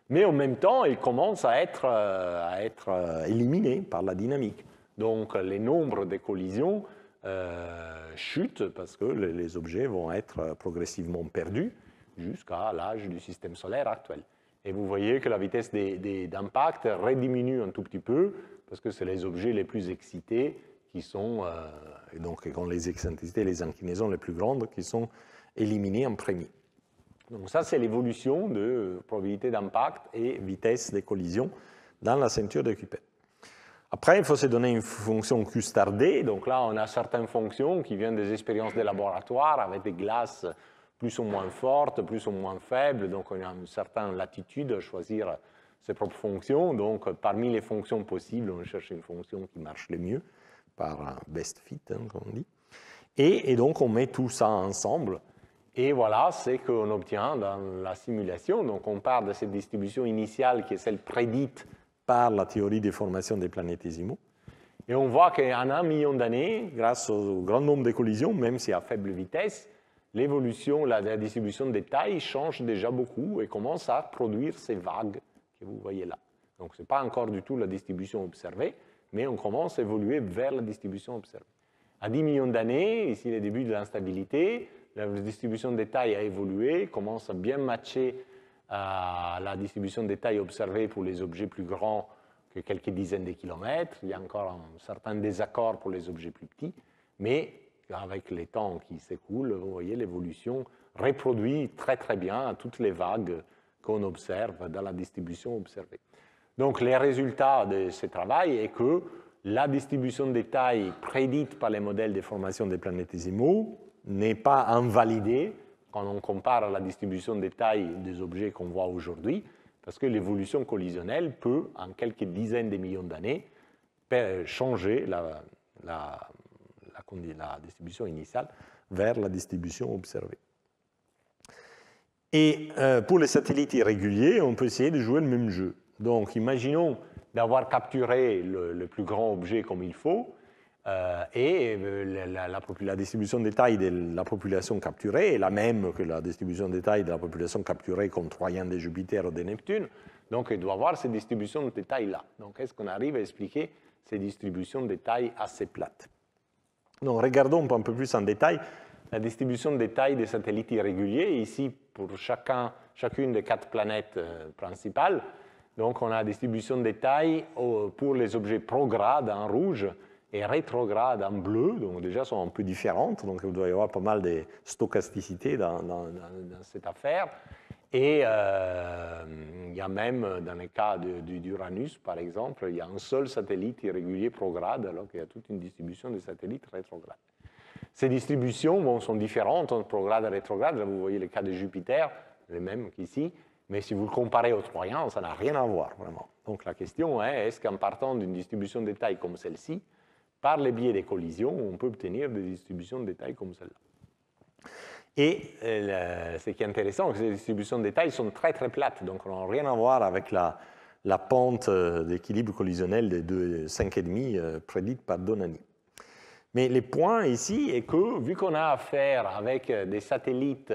mais en même temps, ils commencent à être éliminés par la dynamique. Donc, les nombres de collisions chute parce que les objets vont être progressivement perdus jusqu'à l'âge du système solaire actuel. Et vous voyez que la vitesse d'impact rediminue un tout petit peu parce que c'est les objets les plus excités qui sont, et donc quand les excentricités et les inclinaisons les plus grandes qui sont éliminés en premier. Donc ça, c'est l'évolution de probabilité d'impact et vitesse des collisions dans la ceinture de Kuiper. Après, il faut se donner une fonction Q*D. Donc là, on a certaines fonctions qui viennent des expériences de laboratoire avec des glaces plus ou moins fortes, plus ou moins faibles. Donc on a une certaine latitude à choisir ses propres fonctions. Donc parmi les fonctions possibles, on cherche une fonction qui marche le mieux, par best fit, comme on dit. Et donc on met tout ça ensemble. Et voilà ce qu'on obtient dans la simulation. Donc on part de cette distribution initiale qui est celle prédite par la théorie des formations des planétésimaux. Et on voit qu'en 1 million d'années, grâce au grand nombre de collisions, même si à faible vitesse, l'évolution, la distribution des tailles change déjà beaucoup et commence à produire ces vagues que vous voyez là. Donc ce n'est pas encore du tout la distribution observée, mais on commence à évoluer vers la distribution observée. À 10 millions d'années, ici le début de l'instabilité, la distribution des tailles a évolué, commence à bien matcher à la distribution des tailles observée pour les objets plus grands que quelques dizaines de kilomètres. Il y a encore un certain désaccord pour les objets plus petits, mais avec les temps qui s'écoulent, vous voyez, l'évolution reproduit très très bien toutes les vagues qu'on observe dans la distribution observée. Donc les résultats de ce travail est que la distribution des tailles prédite par les modèles de formation des planétésimaux n'est pas invalidée quand on compare à la distribution des tailles des objets qu'on voit aujourd'hui, parce que l'évolution collisionnelle peut, en quelques dizaines de millions d'années, changer la distribution initiale vers la distribution observée. Et pour les satellites irréguliers, on peut essayer de jouer le même jeu. Donc, imaginons d'avoir capturé le plus grand objet comme il faut, et la distribution des tailles de la population capturée est la même que la distribution des tailles de la population capturée comme Troyen de Jupiter ou de Neptune. Donc, il doit avoir ces distributions de tailles-là. Donc, est-ce qu'on arrive à expliquer ces distributions de tailles assez plates? Donc, regardons un peu plus en détail la distribution des tailles des satellites irréguliers. Ici, pour chacune des 4 planètes principales, donc on a la distribution des tailles pour les objets progrades en rouge et rétrogrades en bleu, donc déjà sont un peu différentes, donc il doit y avoir pas mal de stochasticité dans cette affaire. Et il y a même, dans le cas d'Uranus, par exemple, il y a un seul satellite irrégulier prograde, alors qu'il y a toute une distribution de satellites rétrogrades. Ces distributions sont différentes entre prograde et rétrograde. Là, vous voyez le cas de Jupiter, le même qu'ici. Mais si vous le comparez aux Troyens, ça n'a rien à voir, vraiment. Donc la question est, est-ce qu'en partant d'une distribution de taille comme celle-ci, par le biais des collisions, on peut obtenir des distributions de taille comme celle-là? Et ce qui est intéressant, c'est que ces distributions de taille sont très très plates, donc elles n'ont rien à voir avec la pente d'équilibre collisionnel de 5,5 prédite par Donani. Mais le point ici est que, vu qu'on a affaire avec des satellites,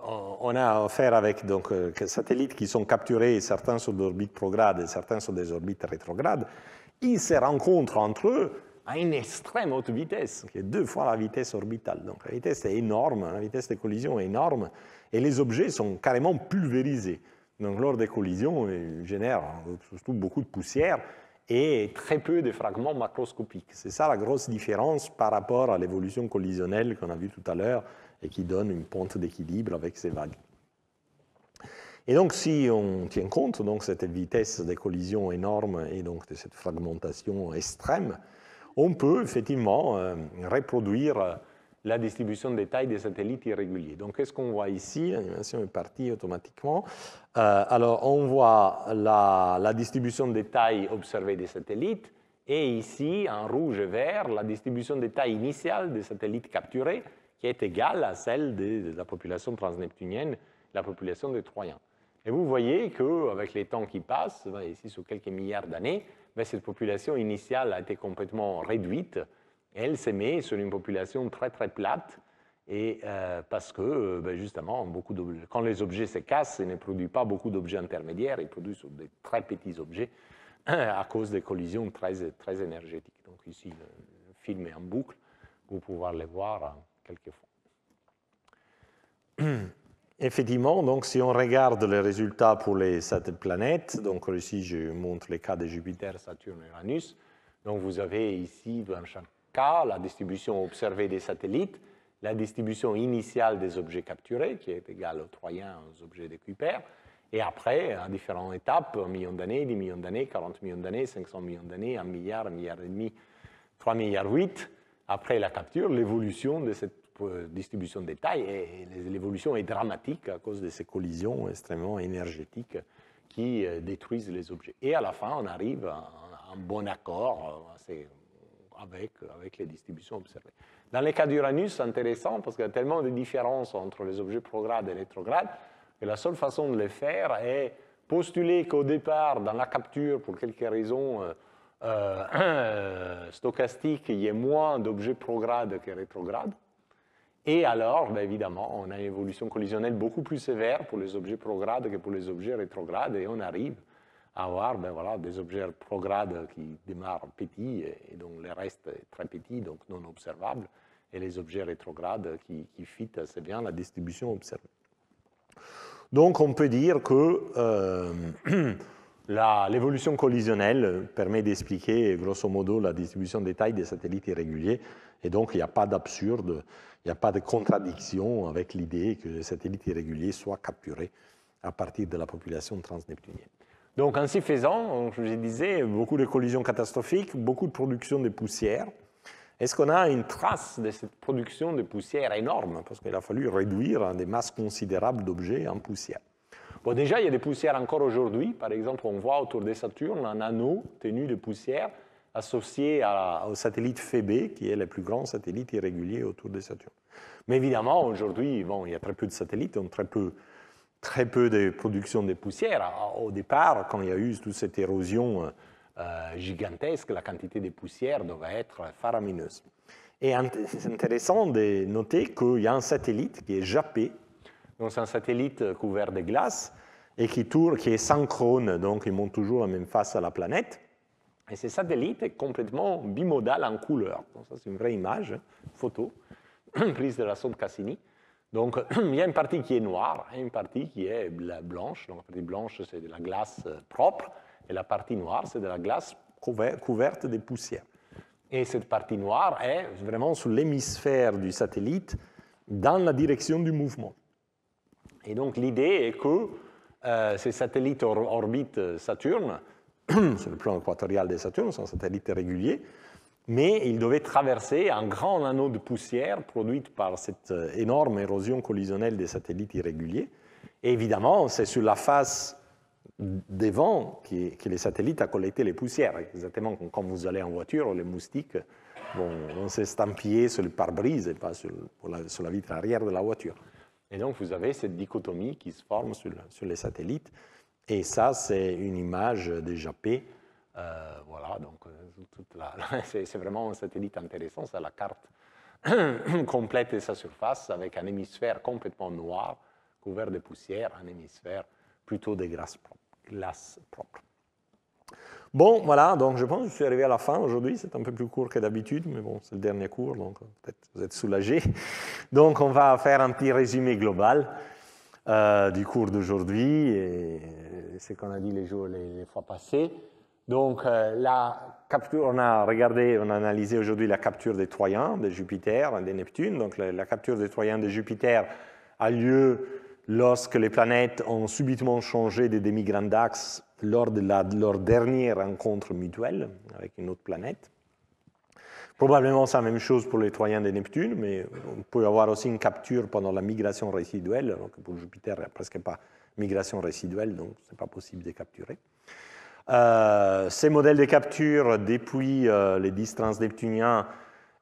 on a affaire avec donc, satellites qui sont capturés, certains sont d'orbites progrades et certains sont des orbites rétrogrades, ils se rencontrent entre eux à une extrême haute vitesse, qui est 2 fois la vitesse orbitale. Donc la vitesse est énorme, la vitesse de collision est énorme, et les objets sont carrément pulvérisés. Donc lors des collisions, ils génèrent surtout beaucoup de poussière, et très peu de fragments macroscopiques. C'est ça la grosse différence par rapport à l'évolution collisionnelle qu'on a vue tout à l'heure et qui donne une pente d'équilibre avec ces vagues. Et donc, si on tient compte de cette vitesse de collision énorme et donc de cette fragmentation extrême, on peut effectivement reproduire la distribution des tailles des satellites irréguliers. Donc, qu'est-ce qu'on voit ici? L'animation est partie automatiquement. Alors, on voit la distribution des tailles observées des satellites, et ici, en rouge et vert, la distribution des tailles initiales des satellites capturés, qui est égale à celle de la population transneptunienne, la population des Troyens. Et vous voyez qu'avec les temps qui passent, ici sur quelques milliards d'années, cette population initiale a été complètement réduite. Elle se met sur une population très très plate, et parce que justement, quand les objets se cassent, ils ne produisent pas beaucoup d'objets intermédiaires, ils produisent des très petits objets à cause des collisions très, très énergétiques. Donc ici, le film est en boucle, vous pouvez le voir quelquefois. Effectivement, donc, si on regarde les résultats pour les planètes, donc ici je montre les cas de Jupiter, Saturne et Uranus, donc vous avez ici dans chaque cas la distribution observée des satellites, la distribution initiale des objets capturés, qui est égale aux Troyens, aux objets de Kuiper, et après, à différentes étapes, 1 million d'années, 10 millions d'années, 40 millions d'années, 500 millions d'années, 1 milliard, 1 milliard et demi, 3 milliards 8, après la capture, l'évolution de cette distribution des tailles, et l'évolution est dramatique à cause de ces collisions extrêmement énergétiques qui détruisent les objets. Et à la fin, on arrive à un bon accord avec les distributions observées. Dans le cas d'Uranus, c'est intéressant parce qu'il y a tellement de différences entre les objets progrades et rétrogrades que la seule façon de le faire est postuler qu'au départ, dans la capture, pour quelques raisons stochastiques, il y ait moins d'objets progrades que rétrogrades. Et alors, évidemment, on a une évolution collisionnelle beaucoup plus sévère pour les objets progrades que pour les objets rétrogrades, et on arrive à avoir des objets progrades qui démarrent petits, et donc le reste est très petit, donc non observable, et les objets rétrogrades qui fit assez bien la distribution observée. Donc on peut dire que l'évolution collisionnelle permet d'expliquer grosso modo la distribution des tailles des satellites irréguliers, et donc il n'y a pas d'absurde, il n'y a pas de contradiction avec l'idée que les satellites irréguliers soient capturés à partir de la population transneptunienne. Donc, ainsi faisant, je vous disais, beaucoup de collisions catastrophiques, beaucoup de production de poussière. Est-ce qu'on a une trace de cette production de poussière énorme? Parce qu'il a fallu réduire des masses considérables d'objets en poussière. Bon, déjà, il y a des poussières encore aujourd'hui. Par exemple, on voit autour de Saturne un anneau tenu de poussière associé au satellite Phébé, qui est le plus grand satellite irrégulier autour de Saturne. Mais évidemment, aujourd'hui, bon, il y a très peu de satellites, donc très peu de production de poussière. Au départ, quand il y a eu toute cette érosion gigantesque, la quantité de poussière devait être faramineuse. Et c'est intéressant de noter qu'il y a un satellite qui est Japet, donc c'est un satellite couvert de glace et qui tourne, qui est synchrone, donc il monte toujours la même face à la planète. Et ce satellite est complètement bimodal en couleur. Donc ça, c'est une vraie image, une photo, prise de la sonde Cassini. Donc, il y a une partie qui est noire et une partie qui est blanche. Donc, la partie blanche, c'est de la glace propre, et la partie noire, c'est de la glace couverte de poussière. Et cette partie noire est vraiment sur l'hémisphère du satellite, dans la direction du mouvement. Et donc, l'idée est que ces satellites orbitent Saturne, sur le plan équatorial de Saturne, c'est un satellite régulier, mais il devait traverser un grand anneau de poussière produite par cette énorme érosion collisionnelle des satellites irréguliers. Et évidemment, c'est sur la face devant que les satellites ont collecté les poussières. Exactement comme quand vous allez en voiture, les moustiques vont s'estampiller sur le pare-brise et pas sur la vitre arrière de la voiture. Et donc, vous avez cette dichotomie qui se forme sur les satellites. Et ça, c'est une image de Japet. Voilà, donc c'est vraiment un satellite intéressant. C'est la carte complète de sa surface avec un hémisphère complètement noir, couvert de poussière, un hémisphère plutôt de glace propre. Bon, voilà, donc je pense que je suis arrivé à la fin aujourd'hui. C'est un peu plus court que d'habitude, mais bon, c'est le dernier cours, donc peut-être vous êtes soulagés. Donc, on va faire un petit résumé global du cours d'aujourd'hui et ce qu'on a dit les fois passées. Donc, la capture, on a analysé aujourd'hui la capture des Troyens, de Jupiter et de Neptune. Donc, la capture des Troyens de Jupiter a lieu lorsque les planètes ont subitement changé de demi-grand axe lors de leur dernière rencontre mutuelle avec une autre planète. Probablement, c'est la même chose pour les Troyens de Neptune, mais on peut avoir aussi une capture pendant la migration résiduelle. Alors que pour Jupiter, il n'y a presque pas de migration résiduelle, donc ce n'est pas possible de capturer. Ces modèles de capture depuis les 10 transneptuniens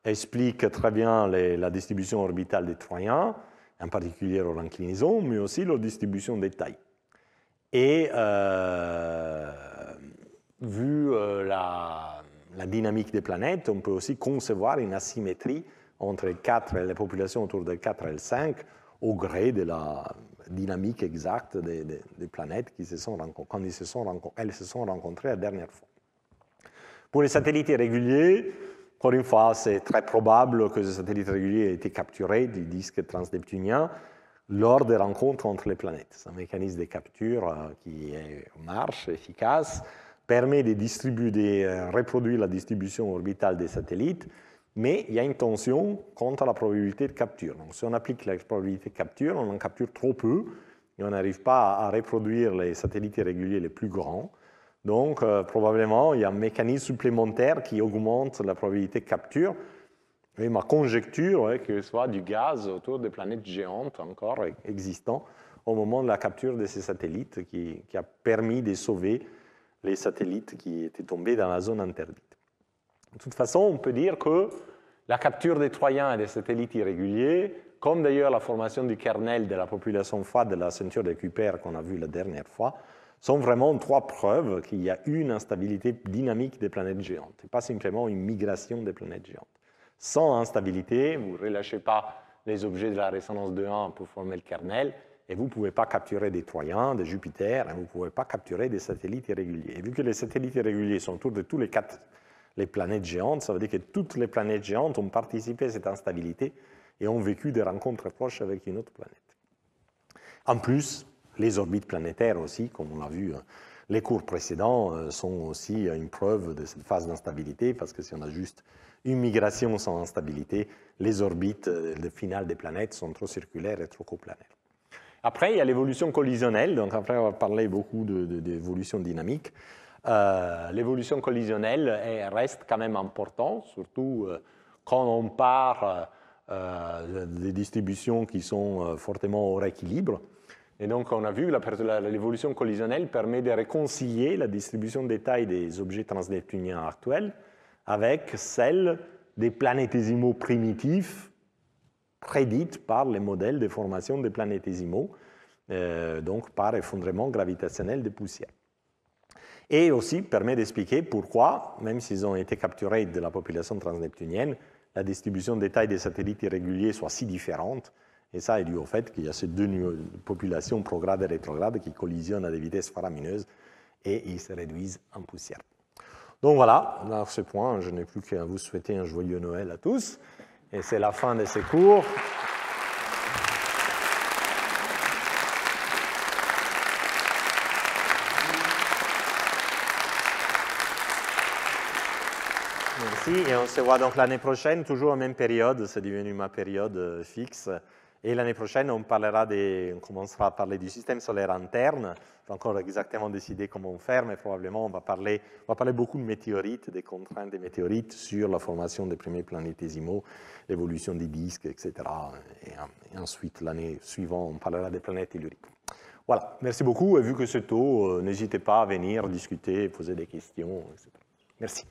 expliquent très bien la distribution orbitale des Troyens, en particulier leur inclinaison, mais aussi leur distribution des tailles. Et vu la dynamique des planètes, on peut aussi concevoir une asymétrie entre les populations autour de 4 et 5 au gré de la dynamique exacte des planètes qui quand elles se sont rencontrées la dernière fois. Pour les satellites irréguliers, encore une fois, c'est très probable que ces satellites irréguliers aient été capturés du disque transneptunien lors des rencontres entre les planètes. C'est un mécanisme de capture qui marche, efficace, permet de reproduire la distribution orbitale des satellites, mais il y a une tension quant à la probabilité de capture. Donc, si on applique la probabilité de capture, on en capture trop peu et on n'arrive pas à reproduire les satellites irréguliers les plus grands. Donc, probablement, il y a un mécanisme supplémentaire qui augmente la probabilité de capture. Et ma conjecture est que ce soit du gaz autour des planètes géantes encore existantes au moment de la capture de ces satellites qui a permis de sauver les satellites qui étaient tombés dans la zone interdite. De toute façon, on peut dire que la capture des Troyens et des satellites irréguliers, comme d'ailleurs la formation du kernel de la population froide de la ceinture de Kuiper qu'on a vu la dernière fois, sont vraiment 3 preuves qu'il y a une instabilité dynamique des planètes géantes, et pas simplement une migration des planètes géantes. Sans instabilité, vous ne relâchez pas les objets de la résonance de 1 pour former le kernel, et vous ne pouvez pas capturer des Troyens, des Jupiter, et vous ne pouvez pas capturer des satellites irréguliers. Et vu que les satellites irréguliers sont autour de tous les planètes géantes, ça veut dire que toutes les planètes géantes ont participé à cette instabilité et ont vécu des rencontres proches avec une autre planète. En plus, les orbites planétaires aussi, comme on l'a vu, les cours précédents sont aussi une preuve de cette phase d'instabilité, parce que si on a juste une migration sans instabilité, les orbites finales des planètes sont trop circulaires et trop coplanaires. Après, il y a l'évolution collisionnelle. Donc après, on va parler beaucoup d'évolution dynamique. L'évolution collisionnelle reste quand même importante, surtout quand on part des distributions qui sont fortement hors équilibre. Et donc, on a vu que l'évolution collisionnelle permet de réconcilier la distribution des tailles des objets transneptuniens actuels avec celle des planétésimaux primitifs prédites par les modèles de formation des planétésimaux, donc par effondrement gravitationnel de poussière. Et aussi permet d'expliquer pourquoi, même s'ils ont été capturés de la population transneptunienne, la distribution des tailles des satellites irréguliers soit si différente. Et ça est dû au fait qu'il y a ces deux populations progrades et rétrogrades qui collisionnent à des vitesses faramineuses et ils se réduisent en poussière. Donc voilà, à ce point, je n'ai plus qu'à vous souhaiter un joyeux Noël à tous. Et c'est la fin de ces cours. Merci, et on se voit donc l'année prochaine, toujours à la même période, c'est devenu ma période fixe. Et l'année prochaine, on commencera à parler du système solaire interne. Pas encore exactement décidé comment faire, mais probablement on va parler beaucoup de météorites, des contraintes des météorites sur la formation des premiers planétésimaux, l'évolution des disques, etc. Et ensuite, l'année suivante, on parlera des planètes telluriques. Voilà, merci beaucoup. Et vu que c'est tôt, n'hésitez pas à venir discuter, poser des questions, etc. Merci.